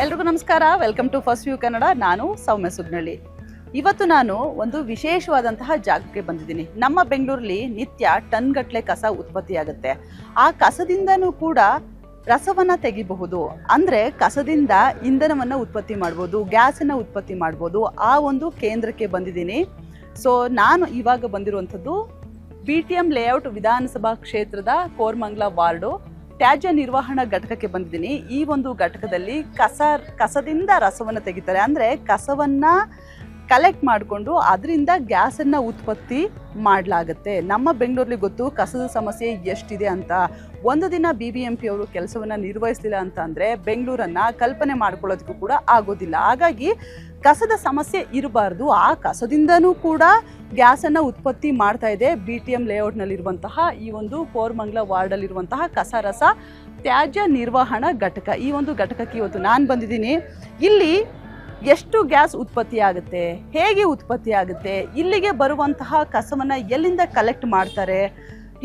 ಎಲ್ರಿಗೂ ನಮಸ್ಕಾರ. Welcome to first view Kannada. ನಾನು ಸೌಮ್ಯ ಸುಗ್ನಳ್ಳಿ. ಇವತ್ತು ನಾನು ಒಂದು ವಿಶೇಷವಾದಂತಹ ಜಾಗಕ್ಕೆ ಬಂದಿದ್ದೀನಿ. ನಮ್ಮ ಬೆಂಗಳೂರಲ್ಲಿ ನಿತ್ಯ ಟನ್ ಗಟ್ಟಲೆ ಕಸ ಉತ್ಪತ್ತಿಯಾಗುತ್ತೆ. ಆ ಕಸದಿಂದನೂ ಕೂಡ ರಸವನ್ನ ತೆಗಿಬಹುದು. ಅಂದ್ರೆ ಕಸದಿಂದ ಇಂಧನವನ್ನ ಉತ್ಪತ್ತಿ ಮಾಡ್ಬೋದು, ಗ್ಯಾಸನ್ನ ಉತ್ಪತ್ತಿ ಮಾಡ್ಬೋದು. ಆ ಒಂದು ಕೇಂದ್ರಕ್ಕೆ ಬಂದಿದ್ದೀನಿ. ಸೊ ನಾನು ಇವಾಗ ಬಂದಿರುವಂಥದ್ದು BTM ಲೇಔಟ್ ವಿಧಾನಸಭಾ ಕ್ಷೇತ್ರದ ಕೋರಮಂಗಲ ವಾರ್ಡು ತ್ಯಾಜ್ಯ ನಿರ್ವಹಣಾ ಘಟಕಕ್ಕೆ ಬಂದಿದ್ದೀನಿ. ಈ ಒಂದು ಘಟಕದಲ್ಲಿ ಕಸದಿಂದ ರಸವನ್ನು ತೆಗಿತಾರೆ. ಅಂದರೆ ಕಸವನ್ನ ಕಲೆಕ್ಟ್ ಮಾಡಿಕೊಂಡು ಅದರಿಂದ ಗ್ಯಾಸನ್ನು ಉತ್ಪತ್ತಿ ಮಾಡಲಾಗುತ್ತೆ. ನಮ್ಮ ಬೆಂಗಳೂರಲ್ಲಿ ಗೊತ್ತು ಕಸದ ಸಮಸ್ಯೆ ಎಷ್ಟಿದೆ ಅಂತ. ಒಂದು ದಿನ BBMP ಅವರು ಕೆಲಸವನ್ನು ನಿರ್ವಹಿಸಲಿಲ್ಲ ಅಂತ ಅಂದರೆ ಬೆಂಗಳೂರನ್ನು ಕಲ್ಪನೆ ಮಾಡ್ಕೊಳ್ಳೋದಕ್ಕೂ ಕೂಡ ಆಗೋದಿಲ್ಲ. ಹಾಗಾಗಿ ಕಸದ ಸಮಸ್ಯೆ ಇರಬಾರ್ದು. ಆ ಕಸದಿಂದನೂ ಕೂಡ ಗ್ಯಾಸನ್ನು ಉತ್ಪತ್ತಿ ಮಾಡ್ತಾ ಇದೆ BTM ಲೇಔಟ್ನಲ್ಲಿರುವಂತಹ ಈ ಒಂದು ಕೋರಮಂಗಲ ವಾರ್ಡಲ್ಲಿರುವಂತಹ ಕಸರಸ ತ್ಯಾಜ್ಯ ನಿರ್ವಹಣಾ ಘಟಕ. ಈ ಒಂದು ಘಟಕಕ್ಕೆ ಇವತ್ತು ನಾನು ಬಂದಿದ್ದೀನಿ. ಇಲ್ಲಿ ಎಷ್ಟು ಗ್ಯಾಸ್ ಉತ್ಪತ್ತಿ ಆಗುತ್ತೆ, ಹೇಗೆ ಉತ್ಪತ್ತಿ ಆಗುತ್ತೆ, ಇಲ್ಲಿಗೆ ಬರುವಂತಹ ಕಸವನ್ನು ಎಲ್ಲಿಂದ ಕಲೆಕ್ಟ್ ಮಾಡ್ತಾರೆ,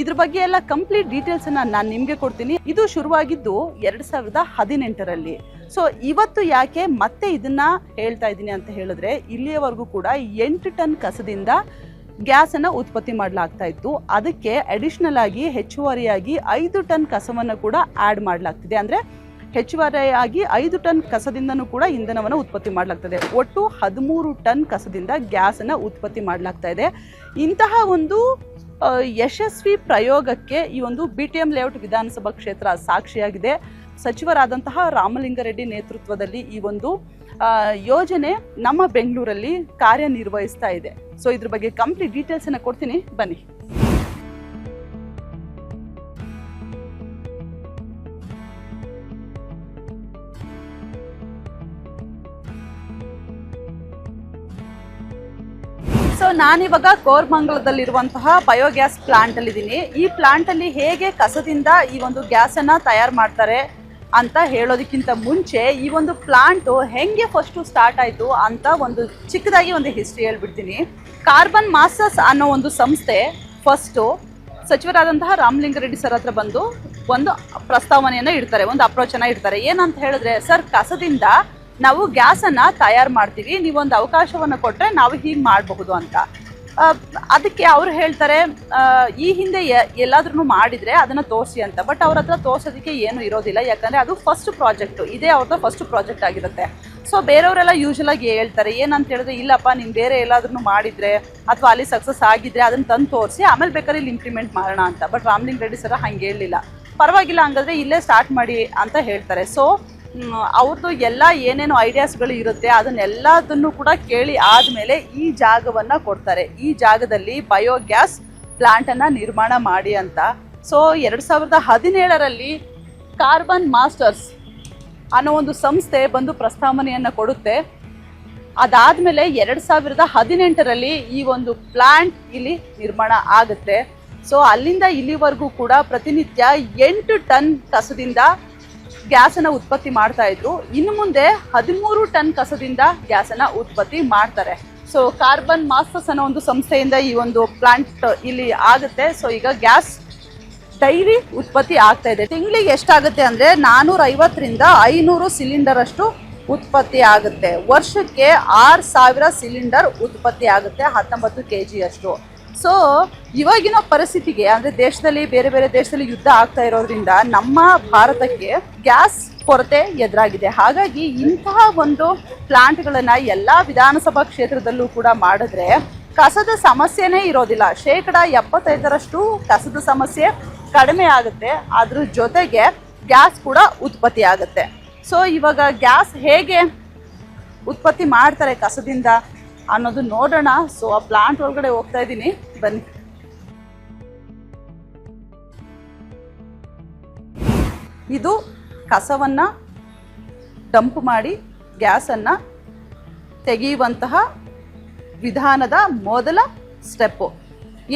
ಇದ್ರ ಬಗ್ಗೆ ಎಲ್ಲ ಕಂಪ್ಲೀಟ್ ಡೀಟೇಲ್ಸನ್ನು ನಾನು ನಿಮಗೆ ಕೊಡ್ತೀನಿ. ಇದು ಶುರುವಾಗಿದ್ದು 2018ರಲ್ಲಿ. ಸೊ ಇವತ್ತು ಯಾಕೆ ಮತ್ತೆ ಇದನ್ನ ಹೇಳ್ತಾ ಇದ್ದೀನಿ ಅಂತ ಹೇಳಿದ್ರೆ, ಇಲ್ಲಿಯವರೆಗೂ ಕೂಡ 8 ಟನ್ ಕಸದಿಂದ ಗ್ಯಾಸನ್ನು ಉತ್ಪತ್ತಿ ಮಾಡಲಾಗ್ತಾ ಇತ್ತು. ಅದಕ್ಕೆ ಅಡಿಷನಲ್ ಆಗಿ ಹೆಚ್ಚುವರಿಯಾಗಿ 5 ಟನ್ ಕಸವನ್ನು ಕೂಡ ಆ್ಯಡ್ ಮಾಡಲಾಗ್ತಿದೆ. ಅಂದರೆ ಹೆಚ್ಚುವರಿಯಾಗಿ 5 ಟನ್ ಕಸದಿಂದನೂ ಕೂಡ ಇಂಧನವನ್ನು ಉತ್ಪತ್ತಿ ಮಾಡಲಾಗ್ತದೆ. ಒಟ್ಟು 13 ಟನ್ ಕಸದಿಂದ ಗ್ಯಾಸನ್ನು ಉತ್ಪತ್ತಿ ಮಾಡಲಾಗ್ತಾ ಇದೆ. ಇಂತಹ ಒಂದು ಯಶಸ್ವಿ ಪ್ರಯೋಗಕ್ಕೆ ಈ ಒಂದು BTM ಲೇಔಟ್ ವಿಧಾನಸಭಾ ಕ್ಷೇತ್ರ ಸಾಕ್ಷಿಯಾಗಿದೆ. ಸಚಿವರಾದಂತಹ ರಾಮಲಿಂಗಾರೆಡ್ಡಿ ನೇತೃತ್ವದಲ್ಲಿ ಈ ಒಂದು ಯೋಜನೆ ನಮ್ಮ ಬೆಂಗಳೂರಲ್ಲಿ ಕಾರ್ಯನಿರ್ವಹಿಸ್ತಾ ಇದೆ. ಸೊ ಇದ್ರ ಬಗ್ಗೆ ಕಂಪ್ಲೀಟ್ ಡೀಟೇಲ್ಸನ್ನು ಕೊಡ್ತೀನಿ, ಬನ್ನಿ. ಸೊ ನಾನಿವಾಗ ಕೋರಮಂಗಲದಲ್ಲಿರುವಂತಹ ಬಯೋಗ್ಯಾಸ್ ಪ್ಲಾಂಟ್ ಅಲ್ಲಿ ಇದ್ದೀನಿ. ಈ ಪ್ಲಾಂಟ್ ಅಲ್ಲಿ ಹೇಗೆ ಕಸದಿಂದ ಈ ಒಂದು ಗ್ಯಾಸನ್ನು ತಯಾರು ಮಾಡ್ತಾರೆ ಅಂತ ಹೇಳೋದಕ್ಕಿಂತ ಮುಂಚೆ ಈ ಒಂದು ಪ್ಲಾಂಟ್ ಹೆಂಗೆ ಫಸ್ಟು ಸ್ಟಾರ್ಟ್ ಆಯಿತು ಅಂತ ಒಂದು ಚಿಕ್ಕದಾಗಿ ಒಂದು ಹಿಸ್ಟ್ರಿ ಹೇಳ್ಬಿಡ್ತೀನಿ. ಕಾರ್ಬನ್ ಮಾಸ್ಟರ್ಸ್ ಅನ್ನೋ ಒಂದು ಸಂಸ್ಥೆ ಫಸ್ಟು ಸಚಿವರಾದಂತಹ ರಾಮಲಿಂಗಾರೆಡ್ಡಿ ಸರ್ ಹತ್ರ ಬಂದು ಒಂದು ಪ್ರಸ್ತಾವನೆಯನ್ನು ಇಡ್ತಾರೆ, ಒಂದು ಅಪ್ರೋಚನ್ನು ಇಡ್ತಾರೆ. ಏನಂತ ಹೇಳಿದ್ರೆ, ಸರ್ ಕಸದಿಂದ ನಾವು ಗ್ಯಾಸನ್ನು ತಯಾರು ಮಾಡ್ತೀವಿ, ನೀವೊಂದು ಅವಕಾಶವನ್ನು ಕೊಟ್ಟರೆ ನಾವು ಹೀಗೆ ಮಾಡಬಹುದು ಅಂತ. ಅದಕ್ಕೆ ಅವರು ಹೇಳ್ತಾರೆ, ಈ ಹಿಂದೆ ಎಲ್ಲಾದ್ರೂ ಮಾಡಿದರೆ ಅದನ್ನು ತೋರಿಸಿ ಅಂತ. ಬಟ್ ಅವ್ರ ಹತ್ರ ತೋರಿಸೋದಕ್ಕೆ ಏನು ಇರೋದಿಲ್ಲ, ಯಾಕಂದರೆ ಅದು ಫಸ್ಟ್ ಪ್ರಾಜೆಕ್ಟು, ಇದೇ ಅವ್ರದ್ದು ಫಸ್ಟ್ ಪ್ರಾಜೆಕ್ಟ್ ಆಗಿರುತ್ತೆ. ಸೊ ಬೇರೆಯವರೆಲ್ಲ ಯೂಶಲಾಗಿ ಹೇಳ್ತಾರೆ ಏನಂತ ಹೇಳಿದ್ರೆ, ಇಲ್ಲಪ್ಪ ನೀವು ಬೇರೆ ಎಲ್ಲಾದ್ರೂ ಮಾಡಿದರೆ ಅಥವಾ ಅಲ್ಲಿ ಸಕ್ಸಸ್ ಆಗಿದ್ದರೆ ಅದನ್ನು ತಂದು ತೋರಿಸಿ, ಆಮೇಲೆ ಬೇಕಾದ್ರೆ ಇಲ್ಲಿ ಇಂಪ್ಲಿಮೆಂಟ್ ಮಾಡೋಣ ಅಂತ. ಬಟ್ ರಾಮಲಿಂಗಾರೆಡ್ಡಿ ಸರ್ ಹಂಗೆ ಹೇಳಲಿಲ್ಲ. ಪರವಾಗಿಲ್ಲ ಹಂಗಾದ್ರೆ ಇಲ್ಲೇ ಸ್ಟಾರ್ಟ್ ಮಾಡಿ ಅಂತ ಹೇಳ್ತಾರೆ. ಸೊ ಅವ್ರದ್ದು ಎಲ್ಲ ಏನೇನು ಐಡಿಯಾಸ್ಗಳು ಇರುತ್ತೆ ಅದನ್ನೆಲ್ಲದನ್ನು ಕೂಡ ಕೇಳಿ ಆದಮೇಲೆ ಈ ಜಾಗವನ್ನು ಕೊಡ್ತಾರೆ. ಈ ಜಾಗದಲ್ಲಿ ಬಯೋಗ್ಯಾಸ್ ಪ್ಲಾಂಟನ್ನು ನಿರ್ಮಾಣ ಮಾಡಿ ಅಂತ. ಸೊ 2017ರಲ್ಲಿ ಕಾರ್ಬನ್ ಮಾಸ್ಟರ್ಸ್ ಅನ್ನೋ ಒಂದು ಸಂಸ್ಥೆ ಬಂದು ಪ್ರಸ್ತಾವನೆಯನ್ನು ಕೊಡುತ್ತೆ. ಅದಾದಮೇಲೆ 2018ರಲ್ಲಿ ಈ ಒಂದು ಪ್ಲಾಂಟ್ ಇಲ್ಲಿ ನಿರ್ಮಾಣ ಆಗುತ್ತೆ. ಸೊ ಅಲ್ಲಿಂದ ಇಲ್ಲಿವರೆಗೂ ಕೂಡ ಪ್ರತಿನಿತ್ಯ 8 ಟನ್ ಕಸದಿಂದ ಗ್ಯಾಸನ್ನು ಉತ್ಪತ್ತಿ ಮಾಡ್ತಾ ಇದ್ರು. ಇನ್ನು ಮುಂದೆ 13 ಟನ್ ಕಸದಿಂದ ಗ್ಯಾಸನ್ನು ಉತ್ಪತ್ತಿ ಮಾಡ್ತಾರೆ. ಸೊ ಕಾರ್ಬನ್ ಮಾಸ್ಟರ್ಸ್ ಅನ್ನೋ ಒಂದು ಸಂಸ್ಥೆಯಿಂದ ಈ ಒಂದು ಪ್ಲಾಂಟ್ ಇಲ್ಲಿ ಆಗುತ್ತೆ. ಸೊ ಈಗ ಗ್ಯಾಸ್ ಡೈಲಿ ಉತ್ಪತ್ತಿ ಆಗ್ತಾ ಇದೆ. ತಿಂಗಳಿಗೆ ಎಷ್ಟಾಗುತ್ತೆ ಅಂದರೆ 450ರಿಂದ 500 ಸಿಲಿಂಡರ್ ಅಷ್ಟು ಉತ್ಪತ್ತಿ ಆಗುತ್ತೆ. ವರ್ಷಕ್ಕೆ 6000 ಸಿಲಿಂಡರ್ ಉತ್ಪತ್ತಿ ಆಗುತ್ತೆ, 19 kg ಅಷ್ಟು. ಸೊ ಇವಾಗಿನ ಪರಿಸ್ಥಿತಿಗೆ ಅಂದರೆ ದೇಶದಲ್ಲಿ ಬೇರೆ ಬೇರೆ ದೇಶದಲ್ಲಿ ಯುದ್ಧ ಆಗ್ತಾ ಇರೋದ್ರಿಂದ ನಮ್ಮ ಭಾರತಕ್ಕೆ ಗ್ಯಾಸ್ ಕೊರತೆ ಎದುರಾಗಿದೆ. ಹಾಗಾಗಿ ಇಂತಹ ಒಂದು ಪ್ಲಾಂಟ್ಗಳನ್ನು ಎಲ್ಲ ವಿಧಾನಸಭಾ ಕ್ಷೇತ್ರದಲ್ಲೂ ಕೂಡ ಮಾಡಿದ್ರೆ ಕಸದ ಸಮಸ್ಯೆನೇ ಇರೋದಿಲ್ಲ. 75% ಕಸದ ಸಮಸ್ಯೆ ಕಡಿಮೆ ಆಗುತ್ತೆ. ಅದ್ರ ಜೊತೆಗೆ ಗ್ಯಾಸ್ ಕೂಡ ಉತ್ಪತ್ತಿ ಆಗುತ್ತೆ. ಸೊ ಇವಾಗ ಗ್ಯಾಸ್ ಹೇಗೆ ಉತ್ಪತ್ತಿ ಮಾಡ್ತಾರೆ ಕಸದಿಂದ ಅನ್ನೋದು ನೋಡೋಣ. ಸೊ ಆ ಪ್ಲಾಂಟ್ ಒಳಗಡೆ ಹೋಗ್ತಾ ಇದ್ದೀನಿ, ಬನ್ನಿ. ಇದು ಕಸವನ್ನು ಡಂಪ್ ಮಾಡಿ ಗ್ಯಾಸನ್ನು ತೆಗೆಯುವಂತಹ ವಿಧಾನದ ಮೊದಲ ಸ್ಟೆಪ್ಪು.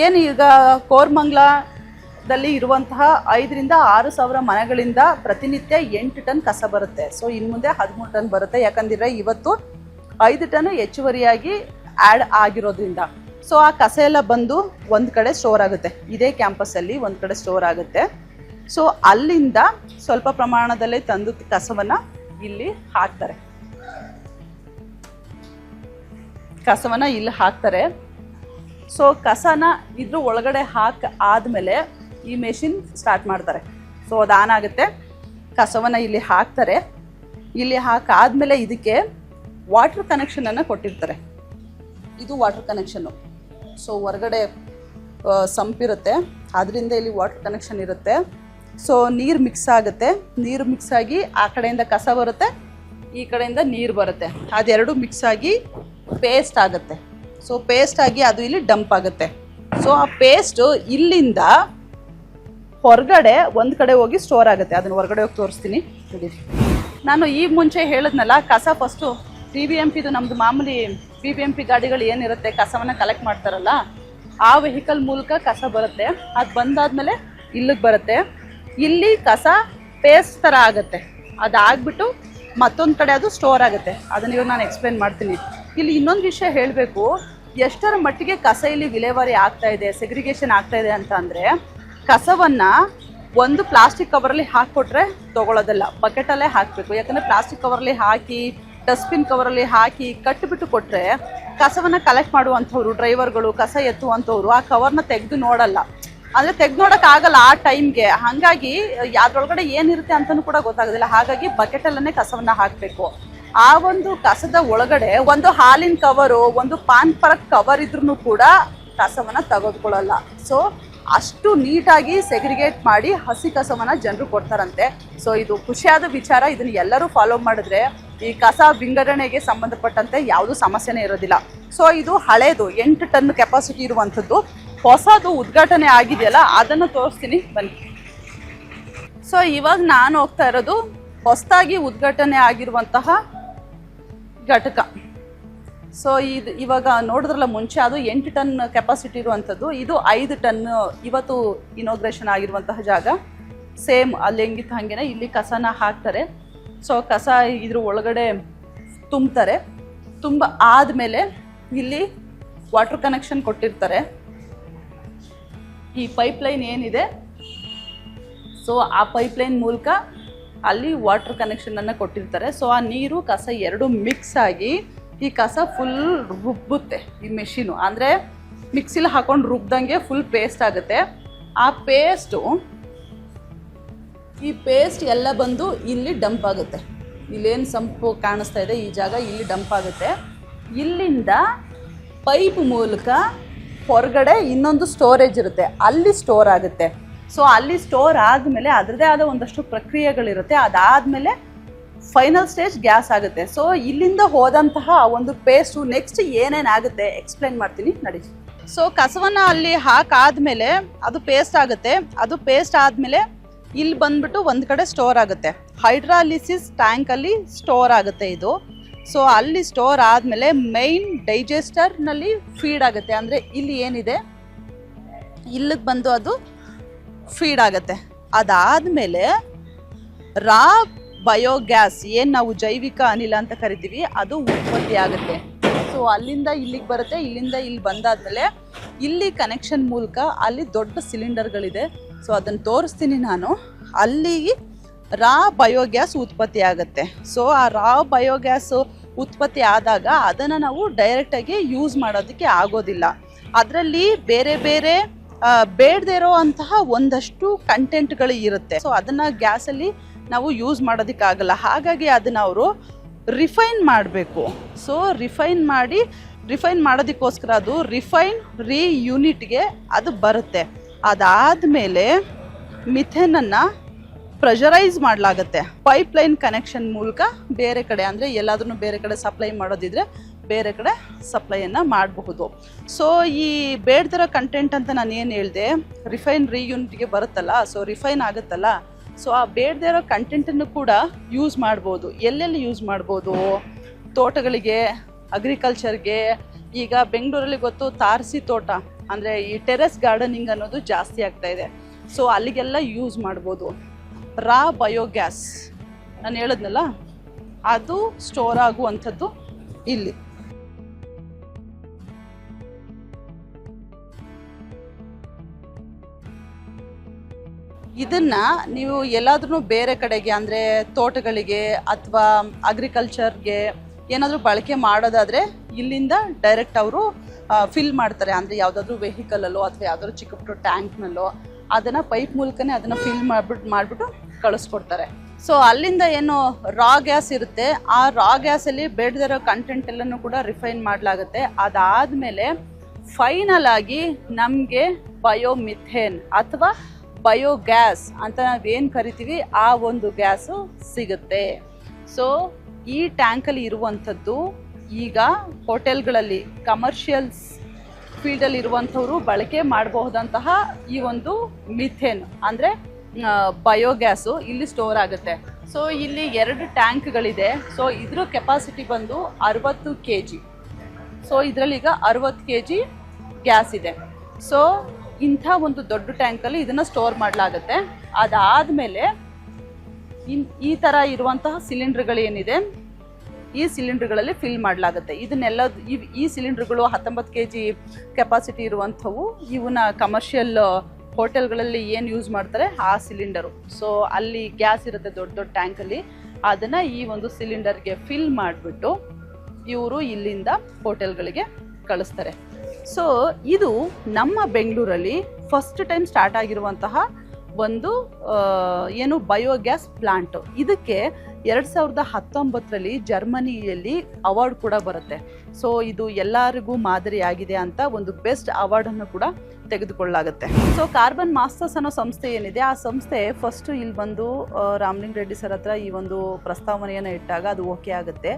ಏನು ಈಗ ಕೋರಮಂಗಲದಲ್ಲಿ ಇರುವಂತಹ 5ರಿಂದ 6 ಸಾವಿರ ಮನೆಗಳಿಂದ ಪ್ರತಿನಿತ್ಯ 8 ಟನ್ ಕಸ ಬರುತ್ತೆ. ಸೊ ಇನ್ನು ಮುಂದೆ 13 ಟನ್ ಬರುತ್ತೆ, ಯಾಕಂದರೆ ಇವತ್ತು 5 ಟನ್ ಹೆಚ್ಚುವರಿಯಾಗಿ ಆ್ಯಡ್ ಆಗಿರೋದ್ರಿಂದ. ಸೊ ಆ ಕಸ ಎಲ್ಲ ಬಂದು ಒಂದು ಕಡೆ ಸ್ಟೋರ್ ಆಗುತ್ತೆ. ಇದೇ ಕ್ಯಾಂಪಸ್ಸಲ್ಲಿ ಒಂದು ಕಡೆ ಸ್ಟೋರ್ ಆಗುತ್ತೆ. ಸೊ ಅಲ್ಲಿಂದ ಸ್ವಲ್ಪ ಪ್ರಮಾಣದಲ್ಲೇ ತಂದು ಕಸವನ್ನು ಇಲ್ಲಿ ಹಾಕ್ತಾರೆ. ಕಸವನ್ನ ಇಲ್ಲಿ ಹಾಕ್ತಾರೆ. ಸೊ ಕಸನ ಇದ್ರ ಒಳಗಡೆ ಆದ್ಮೇಲೆ ಈ ಮೆಷಿನ್ ಸ್ಟಾರ್ಟ್ ಮಾಡ್ತಾರೆ. ಸೊ ಅದು ಆನ್ ಆಗುತ್ತೆ. ಕಸವನ್ನ ಇಲ್ಲಿ ಹಾಕ್ತಾರೆ. ಇಲ್ಲಿ ಹಾಕಾದ್ಮೇಲೆ ಇದಕ್ಕೆ ವಾಟರ್ ಕನೆಕ್ಷನನ್ನು ಕೊಟ್ಟಿರ್ತಾರೆ. ಇದು ವಾಟರ್ ಕನೆಕ್ಷನ್ನು. ಸೊ ಹೊರಗಡೆ ಸಂಪಿರುತ್ತೆ, ಅದರಿಂದ ಇಲ್ಲಿ ವಾಟರ್ ಕನೆಕ್ಷನ್ ಇರುತ್ತೆ. ಸೊ ನೀರು ಮಿಕ್ಸ್ ಆಗುತ್ತೆ. ನೀರು ಮಿಕ್ಸ್ ಆಗಿ ಆ ಕಡೆಯಿಂದ ಕಸ ಬರುತ್ತೆ, ಈ ಕಡೆಯಿಂದ ನೀರು ಬರುತ್ತೆ. ಅದೆರಡು ಮಿಕ್ಸ್ ಆಗಿ ಪೇಸ್ಟ್ ಆಗುತ್ತೆ. ಸೊ ಪೇಸ್ಟ್ ಆಗಿ ಅದು ಇಲ್ಲಿ ಡಂಪ್ ಆಗುತ್ತೆ. ಸೊ ಆ ಪೇಸ್ಟು ಇಲ್ಲಿಂದ ಹೊರಗಡೆ ಒಂದು ಕಡೆ ಹೋಗಿ ಸ್ಟೋರ್ ಆಗುತ್ತೆ. ಅದನ್ನು ಹೊರಗಡೆ ಹೋಗಿ ತೋರಿಸ್ತೀನಿ. ನಾನು ಈ ಮುಂಚೆ ಹೇಳಿದ್ನಲ್ಲ, ಕಸ ಫಸ್ಟು BBMPದು ನಮ್ಮದು ಮಾಮೂಲಿ BBMP ಗಾಡಿಗಳು ಏನಿರುತ್ತೆ ಕಸವನ್ನು ಕಲೆಕ್ಟ್ ಮಾಡ್ತಾರಲ್ಲ, ಆ ವೆಹಿಕಲ್ ಮೂಲಕ ಕಸ ಬರುತ್ತೆ. ಅದು ಬಂದಾದ್ಮೇಲೆ ಇಲ್ಲಿಗೆ ಬರುತ್ತೆ. ಇಲ್ಲಿ ಕಸ ಪೇಸ್ಟ್ ಥರ ಆಗುತ್ತೆ. ಅದಾಗ್ಬಿಟ್ಟು ಮತ್ತೊಂದು ಕಡೆ ಅದು ಸ್ಟೋರ್ ಆಗುತ್ತೆ. ಅದನ್ನ ಇವಾಗ ನಾನು ಎಕ್ಸ್ಪ್ಲೇನ್ ಮಾಡ್ತೀನಿ. ಇಲ್ಲಿ ಇನ್ನೊಂದು ವಿಷಯ ಹೇಳಬೇಕು, ಎಷ್ಟರ ಮಟ್ಟಿಗೆ ಕಸ ಇಲ್ಲಿ ವಿಲೇವಾರಿ ಆಗ್ತಾ ಇದೆ, ಸೆಗ್ರಿಗೇಷನ್ ಆಗ್ತಾ ಇದೆ ಅಂತ ಅಂದರೆ, ಕಸವನ್ನು ಒಂದು ಪ್ಲಾಸ್ಟಿಕ್ ಕವರಲ್ಲಿ ಹಾಕಿಕೊಟ್ರೆ ತೊಗೊಳೋದಲ್ಲ, ಬಕೆಟಲ್ಲೇ ಹಾಕಬೇಕು. ಯಾಕಂದರೆ ಪ್ಲಾಸ್ಟಿಕ್ ಕವರಲ್ಲಿ ಹಾಕಿ, ಡಸ್ಟ್ಬಿನ್ ಕವರಲ್ಲಿ ಹಾಕಿ ಕಟ್ಟಿಬಿಟ್ಟು ಕೊಟ್ಟರೆ ಕಸವನ್ನು ಕಲೆಕ್ಟ್ ಮಾಡುವಂಥವ್ರು, ಡ್ರೈವರ್ಗಳು, ಕಸ ಎತ್ತುವಂಥವ್ರು ಆ ಕವರ್ನ ತೆಗೆದು ನೋಡಲ್ಲ. ಅಂದರೆ ತೆಗೆದು ನೋಡೋಕ್ಕಾಗಲ್ಲ ಆ ಟೈಮ್ಗೆ. ಹಾಗಾಗಿ ಅದ್ರೊಳಗಡೆ ಏನಿರುತ್ತೆ ಅಂತಲೂ ಕೂಡ ಗೊತ್ತಾಗೋದಿಲ್ಲ. ಹಾಗಾಗಿ ಬಕೆಟಲ್ಲೇ ಕಸವನ್ನು ಹಾಕಬೇಕು. ಆ ಒಂದು ಕಸದ ಒಳಗಡೆ ಒಂದು ಹಾಲಿನ ಕವರು, ಒಂದು ಪಾನ್ ಪರಕ್ ಕವರ್ ಇದ್ರೂ ಕೂಡ ಕಸವನ್ನು ತೆಗೆದುಕೊಳ್ಳಲ್ಲ. ಸೊ ಅಷ್ಟು ನೀಟಾಗಿ ಸೆಗ್ರಿಗೇಟ್ ಮಾಡಿ ಹಸಿ ಕಸವನ್ನು ಜನರು ಕೊಡ್ತಾರಂತೆ. ಸೊ ಇದು ಖುಷಿಯಾದ ವಿಚಾರ. ಇದನ್ನು ಎಲ್ಲರೂ ಫಾಲೋ ಮಾಡಿದ್ರೆ ಈ ಕಸ ವಿಂಗಡಣೆಗೆ ಸಂಬಂಧಪಟ್ಟಂತೆ ಯಾವುದೂ ಸಮಸ್ಯೆನೇ ಇರೋದಿಲ್ಲ. ಸೊ ಇದು ಹಳೇದು 8 ಟನ್ ಕೆಪಾಸಿಟಿ ಇರುವಂಥದ್ದು. ಹೊಸದು ಉದ್ಘಾಟನೆ ಆಗಿದೆಯಲ್ಲ, ಅದನ್ನು ತೋರಿಸ್ತೀನಿ ಬನ್ನಿ. ಸೊ ಇವಾಗ ನಾನು ಹೋಗ್ತಾ ಇರೋದು ಹೊಸದಾಗಿ ಉದ್ಘಾಟನೆ ಆಗಿರುವಂತಹ ಘಟಕ. ಸೊ ಇದು ಇವಾಗ ನೋಡಿದ್ರಲ್ಲ, ಮುಂಚೆ ಅದು 8 ಟನ್ ಕೆಪಾಸಿಟಿ ಇರುವಂಥದ್ದು, ಇದು 5 ಟನ್ ಇವತ್ತು ಇನಾಗ್ರೇಷನ್ ಆಗಿರುವಂತಹ ಜಾಗ. ಸೇಮ್ ಅಲ್ಲಿ ಹೆಂಗಿತ್ತು ಹಾಗೇನೆ ಇಲ್ಲಿ ಕಸನ ಹಾಕ್ತಾರೆ. ಸೊ ಕಸ ಇದ್ರ ಒಳಗಡೆ ತುಂಬ್ತಾರೆ. ಆದಮೇಲೆ ಇಲ್ಲಿ ವಾಟರ್ ಕನೆಕ್ಷನ್ ಕೊಟ್ಟಿರ್ತಾರೆ. ಈ ಪೈಪ್ಲೈನ್ ಏನಿದೆ, ಸೊ ಆ ಪೈಪ್ಲೈನ್ ಮೂಲಕ ಅಲ್ಲಿ ವಾಟರ್ ಕನೆಕ್ಷನನ್ನು ಕೊಟ್ಟಿರ್ತಾರೆ. ಸೊ ಆ ನೀರು ಕಸ ಎರಡು ಮಿಕ್ಸ್ ಆಗಿ ಈ ಕಸ ಫುಲ್ ರುಬ್ಬುತ್ತೆ ಈ ಮೆಷಿನು. ಅಂದರೆ ಮಿಕ್ಸಿಲಿ ಹಾಕೊಂಡು ರುಬ್ದಂಗೆ ಫುಲ್ ಪೇಸ್ಟ್ ಆಗುತ್ತೆ. ಆ ಈ ಪೇಸ್ಟ್ ಎಲ್ಲ ಬಂದು ಇಲ್ಲಿ ಡಂಪ್ ಆಗುತ್ತೆ. ಇಲ್ಲೇನು ಸಂಪು ಕಾಣಿಸ್ತಾ ಇದೆ ಈ ಜಾಗ, ಇಲ್ಲಿ ಡಂಪ್ ಆಗುತ್ತೆ. ಇಲ್ಲಿಂದ ಪೈಪ್ ಮೂಲಕ ಹೊರಗಡೆ ಇನ್ನೊಂದು ಸ್ಟೋರೇಜ್ ಇರುತ್ತೆ, ಅಲ್ಲಿ ಸ್ಟೋರ್ ಆಗುತ್ತೆ. ಸೊ ಅಲ್ಲಿ ಸ್ಟೋರ್ ಆದಮೇಲೆ ಅದರದೇ ಆದ ಒಂದಷ್ಟು ಪ್ರಕ್ರಿಯೆಗಳಿರುತ್ತೆ. ಅದಾದಮೇಲೆ ಫೈನಲ್ ಸ್ಟೇಜ್ ಗ್ಯಾಸ್ ಆಗುತ್ತೆ. ಸೊ ಇಲ್ಲಿಂದ ಹೋದಂತಹ ಒಂದು ಪೇಸ್ಟು ನೆಕ್ಸ್ಟ್ ಏನೇನಾಗುತ್ತೆ ಎಕ್ಸ್ಪ್ಲೈನ್ ಮಾಡ್ತೀನಿ ನಡಿ. ಸೊ ಕಸವನ್ನು ಅಲ್ಲಿ ಹಾಕಾದ್ಮೇಲೆ ಅದು ಪೇಸ್ಟ್ ಆಗುತ್ತೆ. ಅದು ಪೇಸ್ಟ್ ಆದಮೇಲೆ ಇಲ್ಲಿ ಬಂದ್ಬಿಟ್ಟು ಒಂದು ಕಡೆ ಸ್ಟೋರ್ ಆಗುತ್ತೆ. ಹೈಡ್ರಾಲಿಸಿಸ್ ಟ್ಯಾಂಕಲ್ಲಿ ಸ್ಟೋರ್ ಆಗುತ್ತೆ ಇದು. ಸೊ ಅಲ್ಲಿ ಸ್ಟೋರ್ ಆದಮೇಲೆ ಮೈನ್ ಡೈಜೆಸ್ಟರ್ನಲ್ಲಿ ಫೀಡ್ ಆಗುತ್ತೆ. ಅಂದರೆ ಇಲ್ಲಿ ಏನಿದೆ ಇಲ್ಲಿಗೆ ಬಂದು ಅದು ಫೀಡ್ ಆಗುತ್ತೆ. ಅದಾದಮೇಲೆ ರಾ ಬಯೋಗ್ಯಾಸ್, ಏನು ನಾವು ಜೈವಿಕ ಅನಿಲ ಅಂತ ಕರಿತೀವಿ, ಅದು ಉತ್ಪತ್ತಿ ಆಗುತ್ತೆ. ಸೊ ಅಲ್ಲಿಂದ ಇಲ್ಲಿಗೆ ಬರುತ್ತೆ. ಇಲ್ಲಿಂದ ಇಲ್ಲಿ ಬಂದಾದಮೇಲೆ ಇಲ್ಲಿ ಕನೆಕ್ಷನ್ ಮೂಲಕ ಅಲ್ಲಿ ದೊಡ್ಡ ಸಿಲಿಂಡರ್ಗಳಿದೆ. ಸೊ ಅದನ್ನು ತೋರಿಸ್ತೀನಿ ನಾನು. ಅಲ್ಲಿ ರಾ ಬಯೋಗ್ಯಾಸ್ ಉತ್ಪತ್ತಿ ಆಗುತ್ತೆ. ಸೊ ಆ ರಾ ಬಯೋಗ್ಯಾಸ್ ಉತ್ಪತ್ತಿ ಆದಾಗ ಅದನ್ನು ನಾವು ಡೈರೆಕ್ಟಾಗಿ ಯೂಸ್ ಮಾಡೋದಕ್ಕೆ ಆಗೋದಿಲ್ಲ. ಅದರಲ್ಲಿ ಬೇರೆ ಬೇರೆ ಬೇಡದೇ ಇರೋ ಅಂತಹ ಒಂದಷ್ಟು ಕಂಟೆಂಟ್ಗಳು ಇರುತ್ತೆ. ಸೊ ಅದನ್ನು ಗ್ಯಾಸಲ್ಲಿ ನಾವು ಯೂಸ್ ಮಾಡೋದಕ್ಕಾಗಲ್ಲ. ಹಾಗಾಗಿ ಅದನ್ನು ಅವರು ರಿಫೈನ್ ಮಾಡಬೇಕು. ಸೊ ರಿಫೈನ್ ಮಾಡೋದಕ್ಕೋಸ್ಕರ ಅದು ರಿಫೈನ್ ಯೂನಿಟ್ಗೆ ಅದು ಬರುತ್ತೆ. ಅದಾದಮೇಲೆ ಮಿಥೇನನ್ನು ಪ್ರೆಷರೈಸ್ ಮಾಡಲಾಗುತ್ತೆ ಪೈಪ್ಲೈನ್ ಕನೆಕ್ಷನ್ ಮೂಲಕ. ಬೇರೆ ಕಡೆ ಅಂದರೆ ಎಲ್ಲಾದ್ರೂ ಬೇರೆ ಕಡೆ ಸಪ್ಲೈ ಮಾಡೋದಿದ್ರೆ ಬೇರೆ ಕಡೆ ಸಪ್ಲೈಯನ್ನು ಮಾಡಬಹುದು. ಸೊ ಈ ಬೇಡದಿರೋ ಕಂಟೆಂಟ್ ಅಂತ ನಾನು ಏನು ಹೇಳಿದೆ, ರಿಫೈನ್ ಯೂನಿಟ್ಗೆ ಬರುತ್ತಲ್ಲ, ಸೊ ರಿಫೈನ್ ಆಗುತ್ತಲ್ಲ, ಸೊ ಆ ಬೇಡದೇ ಇರೋ ಕಂಟೆಂಟನ್ನು ಕೂಡ ಯೂಸ್ ಮಾಡ್ಬೋದು. ಎಲ್ಲೆಲ್ಲಿ ಯೂಸ್ ಮಾಡ್ಬೋದು? ತೋಟಗಳಿಗೆ, ಅಗ್ರಿಕಲ್ಚರ್ಗೆ. ಈಗ ಬೆಂಗಳೂರಲ್ಲಿ ಗೊತ್ತು ತಾರಸಿ ತೋಟ, ಅಂದರೆ ಈ ಟೆರೆಸ್ ಗಾರ್ಡನಿಂಗ್ ಅನ್ನೋದು ಜಾಸ್ತಿ ಆಗ್ತಾ ಇದೆ. ಸೊ ಅಲ್ಲಿಗೆಲ್ಲ ಯೂಸ್ ಮಾಡ್ಬೋದು. ರಾ ಬಯೋಗ್ಯಾಸ್ ನಾನು ಹೇಳಿದ್ನಲ್ಲ, ಅದು ಸ್ಟೋರ್ ಆಗುವಂಥದ್ದು ಇಲ್ಲಿ. ಇದನ್ನ ನೀವು ಎಲ್ಲಾದ್ರೂ ಬೇರೆ ಕಡೆಗೆ ಅಂದರೆ ತೋಟಗಳಿಗೆ ಅಥವಾ ಅಗ್ರಿಕಲ್ಚರ್ಗೆ ಏನಾದರೂ ಬಳಕೆ ಮಾಡೋದಾದರೆ ಇಲ್ಲಿಂದ ಡೈರೆಕ್ಟ್ ಅವರು ಫಿಲ್ ಮಾಡ್ತಾರೆ. ಅಂದರೆ ಯಾವುದಾದ್ರೂ ವೆಹಿಕಲಲ್ಲೋ ಅಥವಾ ಯಾವುದಾದ್ರೂ ಚಿಕ್ಕ ಪುಟ್ಟ ಟ್ಯಾಂಕ್ನಲ್ಲೋ ಅದನ್ನು ಪೈಪ್ ಮೂಲಕನೇ ಅದನ್ನು ಫಿಲ್ ಮಾಡಿಬಿಟ್ಟು ಕಳಿಸ್ಕೊಡ್ತಾರೆ. ಸೊ ಅಲ್ಲಿಂದ ಏನು ರಾ ಗ್ಯಾಸ್ ಇರುತ್ತೆ, ಆ ರಾ ಗ್ಯಾಸಲ್ಲಿ ಬೇಡದಿರೋ ಕಂಟೆಂಟ್ ಎಲ್ಲನೂ ಕೂಡ ರಿಫೈನ್ ಮಾಡಲಾಗುತ್ತೆ. ಅದಾದಮೇಲೆ ಫೈನಲ್ ಆಗಿ ನಮಗೆ ಬಯೋಮಿಥೇನ್ ಅಥವಾ ಬಯೋಗ್ಯಾಸ್ ಅಂತ ನಾವೇನು ಕರಿತೀವಿ ಆ ಒಂದು ಗ್ಯಾಸು ಸಿಗುತ್ತೆ. ಸೊ ಈ ಟ್ಯಾಂಕಲ್ಲಿ ಇರುವಂಥದ್ದು ಈಗ ಹೋಟೆಲ್ಗಳಲ್ಲಿ ಕಮರ್ಷಿಯಲ್ಸ್ ಫೀಲ್ಡಲ್ಲಿ ಇರುವಂಥವರು ಬಳಕೆ ಮಾಡಬಹುದಂತಹ ಈ ಒಂದು ಮಿಥೇನ್ ಅಂದರೆ ಬಯೋಗ್ಯಾಸು ಇಲ್ಲಿ ಸ್ಟೋರ್ ಆಗುತ್ತೆ. ಸೊ ಇಲ್ಲಿ 2 ಟ್ಯಾಂಕ್ಗಳಿದೆ. ಸೊ ಇದ್ರ ಕೆಪಾಸಿಟಿ ಬಂದು 60 kg. ಸೊ ಇದರಲ್ಲೀಗ 60 kg ಗ್ಯಾಸ್ ಇದೆ. ಸೊ ಇಂಥ ಒಂದು ದೊಡ್ಡ ಟ್ಯಾಂಕಲ್ಲಿ ಇದನ್ನು ಸ್ಟೋರ್ ಮಾಡಲಾಗುತ್ತೆ. ಅದಾದಮೇಲೆ ಈ ಥರ ಇರುವಂತಹ ಸಿಲಿಂಡರ್ಗಳೇನಿದೆ ಈ ಸಿಲಿಂಡರ್ಗಳಲ್ಲಿ ಫಿಲ್ ಮಾಡಲಾಗುತ್ತೆ. ಇದನ್ನೆಲ್ಲ ಈ ಸಿಲಿಂಡರ್ಗಳು 19 kg ಕೆಪಾಸಿಟಿ ಇರುವಂಥವು. ಇವನ್ನ ಕಮರ್ಷಿಯಲ್ ಹೋಟೆಲ್ಗಳಲ್ಲಿ ಏನು ಯೂಸ್ ಮಾಡ್ತಾರೆ ಆ ಸಿಲಿಂಡರು. ಸೊ ಅಲ್ಲಿ ಗ್ಯಾಸ್ ಇರುತ್ತೆ ದೊಡ್ಡ ದೊಡ್ಡ ಟ್ಯಾಂಕಲ್ಲಿ, ಅದನ್ನು ಈ ಒಂದು ಸಿಲಿಂಡರ್ಗೆ ಫಿಲ್ ಮಾಡಿಬಿಟ್ಟು ಇವರು ಇಲ್ಲಿಂದ ಹೋಟೆಲ್ಗಳಿಗೆ ಕಳಿಸ್ತಾರೆ. ಸೊ ಇದು ನಮ್ಮ ಬೆಂಗಳೂರಲ್ಲಿ ಫಸ್ಟ್ ಟೈಮ್ ಸ್ಟಾರ್ಟ್ ಆಗಿರುವಂತಹ ಒಂದು ಏನು ಬಯೋಗ್ಯಾಸ್ ಪ್ಲಾಂಟು. ಇದಕ್ಕೆ 2019ರಲ್ಲಿ ಜರ್ಮನಿಯಲ್ಲಿ ಅವಾರ್ಡ್ ಕೂಡ ಬರುತ್ತೆ. ಸೊ ಇದು ಎಲ್ಲರಿಗೂ ಮಾದರಿಯಾಗಿದೆ ಅಂತ ಒಂದು ಬೆಸ್ಟ್ ಅವಾರ್ಡನ್ನು ಕೂಡ ತೆಗೆದುಕೊಳ್ಳಲಾಗುತ್ತೆ. ಸೊ ಕಾರ್ಬನ್ ಮಾಸ್ಟರ್ಸ್ ಅನ್ನೋ ಸಂಸ್ಥೆ ಏನಿದೆ ಆ ಸಂಸ್ಥೆ ಫಸ್ಟು ಇಲ್ಲಿ ಬಂದು ರಾಮಲಿಂಗ ರೆಡ್ಡಿ ಸರ್ ಹತ್ರ ಈ ಒಂದು ಪ್ರಸ್ತಾವನೆಯನ್ನು ಇಟ್ಟಾಗ ಅದು ಓಕೆ ಆಗುತ್ತೆ.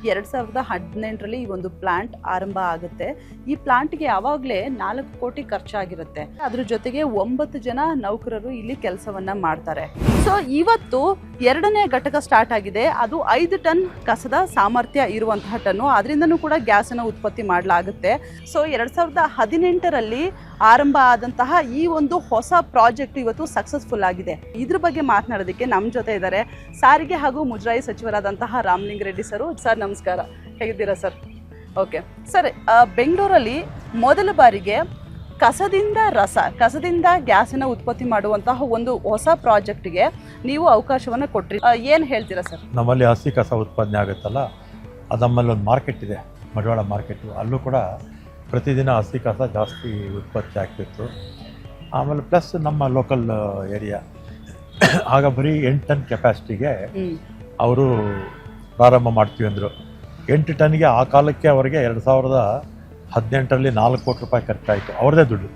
2018ರಲ್ಲಿ ಈ ಒಂದು ಪ್ಲಾಂಟ್ ಆರಂಭ ಆಗುತ್ತೆ. ಈ ಪ್ಲಾಂಟ್ಗೆ ಯಾವಾಗಲೇ 4 ಕೋಟಿ ಖರ್ಚಾಗಿರುತ್ತೆ. ಅದ್ರ ಜೊತೆಗೆ 9 ಜನ ನೌಕರರು ಇಲ್ಲಿ ಕೆಲಸವನ್ನ ಮಾಡ್ತಾರೆ. ಸೊ ಇವತ್ತು 2ನೇ ಘಟಕ ಸ್ಟಾರ್ಟ್ ಆಗಿದೆ. ಅದು 5 ಟನ್ ಕಸದ ಸಾಮರ್ಥ್ಯ ಇರುವಂತಹ ಟನ್ನು. ಅದರಿಂದನೂ ಕೂಡ ಗ್ಯಾಸನ್ನು ಉತ್ಪತ್ತಿ ಮಾಡಲಾಗುತ್ತೆ. ಸೊ 2018ರಲ್ಲಿ ಆರಂಭ ಆದಂತಹ ಈ ಒಂದು ಹೊಸ ಪ್ರಾಜೆಕ್ಟ್ ಇವತ್ತು ಸಕ್ಸಸ್ಫುಲ್ ಆಗಿದೆ. ಇದ್ರ ಬಗ್ಗೆ ಮಾತನಾಡೋದಕ್ಕೆ ನಮ್ಮ ಜೊತೆ ಇದ್ದಾರೆ ಸಾರಿಗೆ ಹಾಗೂ ಮುಜರಾಯಿ ಸಚಿವರಾದಂತಹ ರಾಮಲಿಂಗ ರೆಡ್ಡಿ ಸರ್. ನಮಸ್ಕಾರ, ಹೇಗಿದ್ದೀರಾ ಸರ್? ಓಕೆ ಸರ್, ಬೆಂಗಳೂರಲ್ಲಿ ಮೊದಲ ಬಾರಿಗೆ ಕಸದಿಂದ ಗ್ಯಾಸನ್ನು ಉತ್ಪತ್ತಿ ಮಾಡುವಂತಹ ಒಂದು ಹೊಸ ಪ್ರಾಜೆಕ್ಟ್ಗೆ ನೀವು ಅವಕಾಶವನ್ನು ಕೊಟ್ರಿ. ಏನು ಹೇಳ್ತೀರಾ ಸರ್? ನಮ್ಮಲ್ಲಿ ಹಸಿ ಕಸ ಉತ್ಪಾದನೆ ಆಗುತ್ತಲ್ಲ, ಅದು ನಮ್ಮಲ್ಲಿ ಒಂದು ಮಾರ್ಕೆಟ್ ಇದೆ, ಮಡವಾಳ ಮಾರ್ಕೆಟು. ಅಲ್ಲೂ ಕೂಡ ಪ್ರತಿದಿನ ಹಸಿ ಕಸ ಜಾಸ್ತಿ ಉತ್ಪತ್ತಿ ಆಗ್ತಿತ್ತು. ಆಮೇಲೆ ಪ್ಲಸ್ ನಮ್ಮ ಲೋಕಲ್ ಏರಿಯಾ ಆಗ ಬರೀ 8 ಟನ್ ಕೆಪಾಸಿಟಿಗೆ ಅವರು ಪ್ರಾರಂಭ ಮಾಡ್ತೀವಿ ಅಂದರು. 8 ಟನ್ಗೆ ಆ ಕಾಲಕ್ಕೆ ಅವರಿಗೆ 2018ರಲ್ಲಿ 4 ಕೋಟಿ ರೂಪಾಯಿ ಖರ್ಚಾಯಿತು, ಅವ್ರದ್ದೇ ದುಡ್ಡು.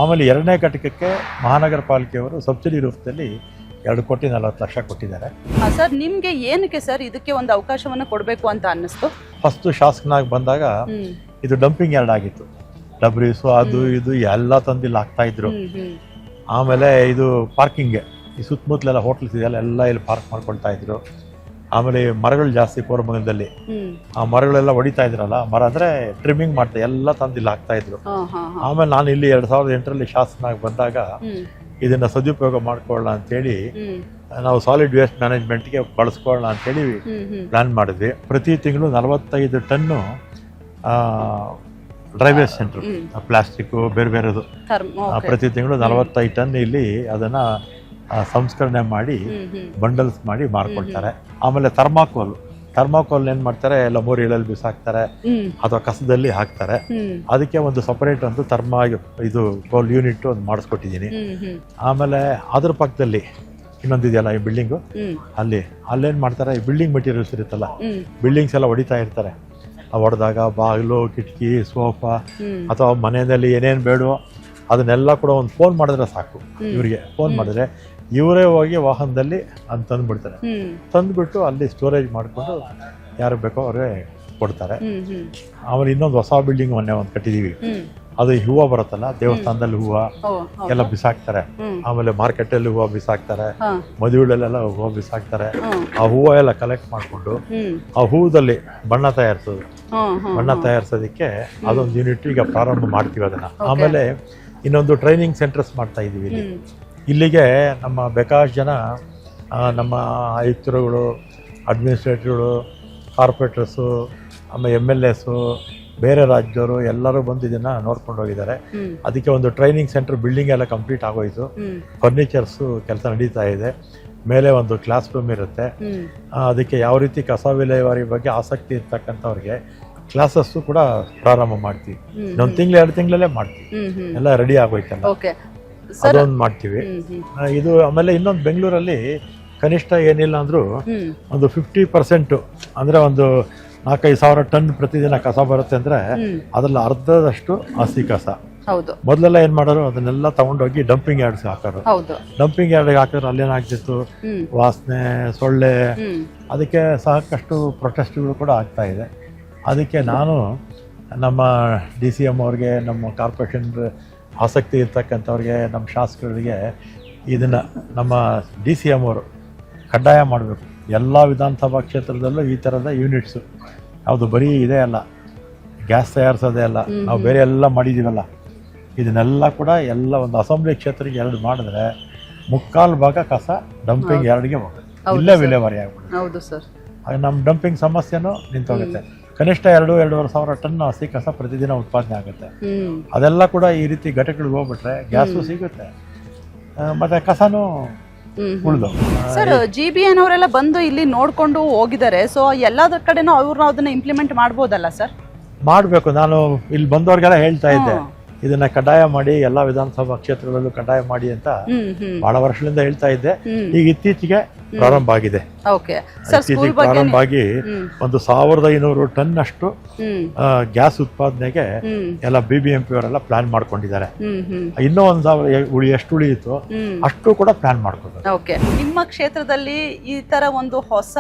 ಆಮೇಲೆ 2ನೇ ಘಟಕಕ್ಕೆ ಮಹಾನಗರ ಪಾಲಿಕೆಯವರು ಸಬ್ಸಿಡಿ ರೂಪದಲ್ಲಿ 2,40,00,000 ಕೊಟ್ಟಿದ್ದಾರೆ. ಸರ್, ನಿಮಗೆ ಏನಕ್ಕೆ ಸರ್ ಇದಕ್ಕೆ ಒಂದು ಅವಕಾಶವನ್ನು ಕೊಡಬೇಕು ಅಂತ ಅನ್ನಿಸ್ತು? ಫಸ್ಟು ಶಾಸಕನಾಗಿ ಬಂದಾಗ ಇದು ಡಂಪಿಂಗ್ ಯಾರ್ಡ್ ಆಗಿತ್ತು. ಡಬ್ರೀಸು ಅದು ಇದು ಎಲ್ಲ ತಂದಿಲ್ಲಿ ಹಾಕ್ತಾಯಿದ್ರು. ಆಮೇಲೆ ಇದು ಪಾರ್ಕಿಂಗ್ಗೆ ಈ ಸುತ್ತಮುತ್ತಲೆಲ್ಲ ಹೋಟ್ಲ್ಸ್ ಇದೆಯಲ್ಲ, ಎಲ್ಲ ಇಲ್ಲಿ ಪಾರ್ಕ್ ಮಾಡ್ಕೊಳ್ತಾ ಇದ್ರು. ಆಮೇಲೆ ಮರಗಳು ಜಾಸ್ತಿ ಕೋರಮಂಗಲದಲ್ಲಿ, ಆ ಮರಗಳೆಲ್ಲ ಹೊಡಿತಾ ಇದ್ರಲ್ಲ, ಮರ ಅಂದರೆ ಟ್ರಿಮ್ಮಿಂಗ್ ಮಾಡ್ತಾ ಎಲ್ಲ ತಂದಿಲ್ಲಿ ಹಾಕ್ತಾಯಿದ್ರು. ಆಮೇಲೆ ನಾನು ಇಲ್ಲಿ 2008ರಲ್ಲಿ ಶಾಸಕನಾಗಿ ಬಂದಾಗ ಇದನ್ನು ಸದುಪಯೋಗ ಮಾಡ್ಕೊಳ್ಳೋಣ ಅಂತೇಳಿ ನಾವು ಸಾಲಿಡ್ ವೇಸ್ಟ್ ಮ್ಯಾನೇಜ್ಮೆಂಟ್ಗೆ ಬಳಸ್ಕೊಳ್ಳೋಣ ಅಂತೇಳಿ ಪ್ಲ್ಯಾನ್ ಮಾಡಿದ್ವಿ. ಪ್ರತಿ ತಿಂಗಳು 45 ಟನ್ನು ಡ್ರೈ ವೇಸ್ಟ್ ಸೆಂಟ್ರ್ ಪ್ಲಾಸ್ಟಿಕ್ಕು ಬೇರೆ ಬೇರೆದು ಪ್ರತಿ ತಿಂಗಳು 45 ಟನ್ ಇಲ್ಲಿ ಅದನ್ನು ಸಂಸ್ಕರಣೆ ಮಾಡಿ ಬಂಡಲ್ಸ್ ಮಾಡಿ ಮಾರ್ಕೊಳ್ತಾರೆ. ಆಮೇಲೆ ಥರ್ಮಾಕೋಲ್ ಏನು ಮಾಡ್ತಾರೆ, ಎಲ್ಲ ಮೋರಿಗಳಲ್ಲಿ ಬಿಸಾಕ್ತಾರೆ ಅಥವಾ ಕಸದಲ್ಲಿ ಹಾಕ್ತಾರೆ. ಅದಕ್ಕೆ ಒಂದು ಸಪರೇಟ್ ಒಂದು ಇದು ಕೋಲ್ ಯೂನಿಟ್ ಒಂದು ಮಾಡಿಸ್ಕೊಟ್ಟಿದ್ದೀನಿ. ಆಮೇಲೆ ಅದ್ರ ಪಕ್ಕದಲ್ಲಿ ಇನ್ನೊಂದಿದೆಯಲ್ಲ ಈ ಬಿಲ್ಡಿಂಗು, ಅಲ್ಲೇನು ಮಾಡ್ತಾರೆ, ಈ ಬಿಲ್ಡಿಂಗ್ ಮೆಟೀರಿಯಲ್ಸ್ ಇರುತ್ತಲ್ಲ, ಬಿಲ್ಡಿಂಗ್ಸ್ ಎಲ್ಲ ಹೊಡಿತಾ ಇರ್ತಾರೆ. ಹೊಡೆದಾಗ ಬಾಗಿಲು, ಕಿಟಕಿ, ಸೋಫಾ ಅಥವಾ ಮನೆಯಲ್ಲಿ ಏನೇನು ಬೇಡವೋ ಅದನ್ನೆಲ್ಲ ಕೂಡ ಒಂದು ಫೋನ್ ಮಾಡಿದ್ರೆ ಸಾಕು. ಇವರಿಗೆ ಫೋನ್ ಮಾಡಿದ್ರೆ ಇವರೇ ಹೋಗಿ ವಾಹನದಲ್ಲಿ ಅದು ತಂದುಬಿಡ್ತಾರೆ. ತಂದುಬಿಟ್ಟು ಅಲ್ಲಿ ಸ್ಟೋರೇಜ್ ಮಾಡಿಕೊಂಡು ಯಾರು ಬೇಕೋ ಅವ್ರಿಗೆ ಕೊಡ್ತಾರೆ. ಆಮೇಲೆ ಇನ್ನೊಂದು ಹೊಸ ಬಿಲ್ಡಿಂಗ್ ಮೊನ್ನೆ ಒಂದು ಕಟ್ಟಿದ್ದೀವಿ. ಅದು ಹೂವು ಬರುತ್ತಲ್ಲ, ದೇವಸ್ಥಾನದಲ್ಲಿ ಹೂವು ಎಲ್ಲ ಬಿಸಾಕ್ತಾರೆ. ಆಮೇಲೆ ಮಾರ್ಕೆಟಲ್ಲಿ ಹೂವು ಬಿಸಾಕ್ತಾರೆ, ಮದುವೆಗಳಲ್ಲೆಲ್ಲ ಹೂವು ಬಿಸಾಕ್ತಾರೆ. ಆ ಹೂವು ಎಲ್ಲ ಕಲೆಕ್ಟ್ ಮಾಡಿಕೊಂಡು ಆ ಹೂವದಲ್ಲಿ ಬಣ್ಣ ತಯಾರಿಸೋದಕ್ಕೆ ಅದೊಂದು ಯೂನಿಟ್ ಈಗ ಪ್ರಾರಂಭ ಮಾಡ್ತೀವಿ ಅದನ್ನು. ಆಮೇಲೆ ಇನ್ನೊಂದು ಟ್ರೈನಿಂಗ್ ಸೆಂಟರ್ಸ್ ಮಾಡ್ತಾ ಇದ್ದೀವಿ ಇಲ್ಲಿ. ಇಲ್ಲಿಗೆ ನಮ್ಮ ಬೇಕಾದಷ್ಟು ಜನ ನಮ್ಮ ಆಯುಕ್ತರುಗಳು, ಅಡ್ಮಿನಿಸ್ಟ್ರೇಟರ್ಗಳು, ಕಾರ್ಪೊರೇಟರ್ಸು, ಆಮೇಲೆ MLAಸು ಬೇರೆ ರಾಜ್ಯದವರು ಎಲ್ಲರೂ ಬಂದು ಇದನ್ನು ನೋಡ್ಕೊಂಡು ಹೋಗಿದ್ದಾರೆ. ಅದಕ್ಕೆ ಒಂದು ಟ್ರೈನಿಂಗ್ ಸೆಂಟರ್ ಬಿಲ್ಡಿಂಗ್ ಎಲ್ಲ ಕಂಪ್ಲೀಟ್ ಆಗೋಯಿತು. ಫರ್ನಿಚರ್ಸು ಕೆಲಸ ನಡೀತಾ ಇದೆ. ಮೇಲೆ ಒಂದು ಕ್ಲಾಸ್ ರೂಮ್ ಇರುತ್ತೆ. ಅದಕ್ಕೆ ಯಾವ ರೀತಿ ಕಸ ವಿಲೇವಾರಿ ಬಗ್ಗೆ ಆಸಕ್ತಿ ಇರ್ತಕ್ಕಂಥವ್ರಿಗೆ ಕ್ಲಾಸಸ್ಸು ಕೂಡ ಪ್ರಾರಂಭ ಮಾಡ್ತೀವಿ. ಒಂದು ತಿಂಗಳು 2 ತಿಂಗಳಲ್ಲೇ ಮಾಡ್ತೀವಿ. ಎಲ್ಲ ರೆಡಿ ಆಗೋಯ್ತಲ್ಲ, ಅದೊಂದು ಮಾಡ್ತೀವಿ. ಇದು ಆಮೇಲೆ ಇನ್ನೊಂದು ಬೆಂಗಳೂರಲ್ಲಿ ಕನಿಷ್ಠ ಏನಿಲ್ಲ ಅಂದ್ರೂ ಒಂದು 50% ಅಂದ್ರೆ ಒಂದು 4-5 ಸಾವಿರ ಟನ್ ಪ್ರತಿದಿನ ಕಸ ಬರುತ್ತೆ ಅಂದ್ರೆ ಅದ್ರಲ್ಲಿ ಅರ್ಧದಷ್ಟು ಹಸಿ ಕಸ. ಮೊದಲೆಲ್ಲ ಏನ್ ಮಾಡೋರು, ಅದನ್ನೆಲ್ಲ ತಗೊಂಡೋಗಿ ಡಂಪಿಂಗ್ ಯಾರ್ಡ್ಸ್ ಹಾಕೋರು. ಡಂಪಿಂಗ್ ಯಾರ್ಡ್ಗೆ ಹಾಕಿದ್ರೆ ಅಲ್ಲೇನಾಗ್ತಿತ್ತು, ವಾಸನೆ, ಸೊಳ್ಳೆ, ಅದಕ್ಕೆ ಸಾಕಷ್ಟು ಪ್ರೊಟೆಸ್ಟ್ಗಳು ಕೂಡ ಆಗ್ತಾ ಇದೆ. ಅದಕ್ಕೆ ನಾನು ನಮ್ಮ DCM ಅವ್ರಿಗೆ, ನಮ್ಮ ಕಾರ್ಪೊರೇಷನ್ ಆಸಕ್ತಿ ಇರ್ತಕ್ಕಂಥವ್ರಿಗೆ, ನಮ್ಮ ಶಾಸಕರಿಗೆ ಇದನ್ನು ನಮ್ಮ DCM ಅವರು ಕಡ್ಡಾಯ ಮಾಡಬೇಕು. ಎಲ್ಲ ವಿಧಾನಸಭಾ ಕ್ಷೇತ್ರದಲ್ಲೂ ಈ ಥರದ ಯೂನಿಟ್ಸು, ಯಾವುದು ಬರೀ ಇದೇ ಅಲ್ಲ, ಗ್ಯಾಸ್ ತಯಾರಿಸೋದೇ ಅಲ್ಲ, ನಾವು ಬೇರೆ ಎಲ್ಲ ಮಾಡಿದ್ದೀವಲ್ಲ, ಇದನ್ನೆಲ್ಲ ಕೂಡ ಎಲ್ಲ ಒಂದು ಅಸೆಂಬ್ಲಿ ಕ್ಷೇತ್ರಕ್ಕೆ 2 ಮಾಡಿದ್ರೆ 3/4 ಭಾಗ ಕಸ ಡಂಪಿಂಗ್ ಯಾರ್ಡ್ಗೆ ಹೋಗುತ್ತೆ. ಇಲ್ಲೇ ವಿಲೇವಾರಿ ಆಗ್ಬಿಡುತ್ತೆ. ಹೌದು ಸರ್. ಆಗ ನಮ್ಮ ಡಂಪಿಂಗ್ ಸಮಸ್ಯೆನೂ ನಿಂತೋಗುತ್ತೆ. ಕನಿಷ್ಠ 2-2.5 ಸಾವಿರ ಟನ್ ಹಸಿ ಕಸ ಪ್ರತಿದಿನ ಉತ್ಪಾದನೆ ಆಗುತ್ತೆ. ಅದೆಲ್ಲ ಕೂಡ ಈ ರೀತಿ ಘಟಕಗಳಿಗೆ ಹೋಗ್ಬಿಟ್ರೆ ಗ್ಯಾಸು ಸಿಗುತ್ತೆ, ಮತ್ತೆ ಕಸನೂ ಉಳಿದು. ಸರ್, GBN ಅವರೆಲ್ಲ ಬಂದು ಇಲ್ಲಿ ನೋಡ್ಕೊಂಡು ಹೋಗಿದ್ದಾರೆ. ಸೊ ಎಲ್ಲದ ಕಡೆನೂ ಅವ್ರನ್ನ ಅದನ್ನ ಇಂಪ್ಲಿಮೆಂಟ್ ಮಾಡ್ಬೋದಲ್ಲ ಸರ್? ಮಾಡಬೇಕು. ನಾನು ಇಲ್ಲಿ ಬಂದವ್ರಿಗೆಲ್ಲ ಹೇಳ್ತಾ ಇದ್ದೆ, ಇದನ್ನ ಕಡ್ಡಾಯ ಮಾಡಿ, ಎಲ್ಲ ವಿಧಾನಸಭಾ ಕ್ಷೇತ್ರಗಳಲ್ಲೂ ಕಡ್ಡಾಯ ಮಾಡಿ ಅಂತ ಬಹಳ ವರ್ಷದಿಂದ ಹೇಳ್ತಾ ಇದ್ದೆ. ಈಗ ಇತ್ತೀಚೆಗೆ ಪ್ರಾರಂಭ ಆಗಿದೆ. ಪ್ರಾರಂಭ ಆಗಿ ಒಂದು 1500 ಟನ್ ಅಷ್ಟು ಗ್ಯಾಸ್ ಉತ್ಪಾದನೆಗೆ ಎಲ್ಲ BBMP ಅವರೆಲ್ಲ ಪ್ಲಾನ್ ಮಾಡ್ಕೊಂಡಿದ್ದಾರೆ. ಇನ್ನೂ 1000 ಎಷ್ಟು ಉಳಿಯಿತು ಅಷ್ಟು ಕೂಡ ಪ್ಲಾನ್ ಮಾಡ್ಕೊಂಡು. ನಿಮ್ಮ ಕ್ಷೇತ್ರದಲ್ಲಿ ಈ ತರ ಒಂದು ಹೊಸ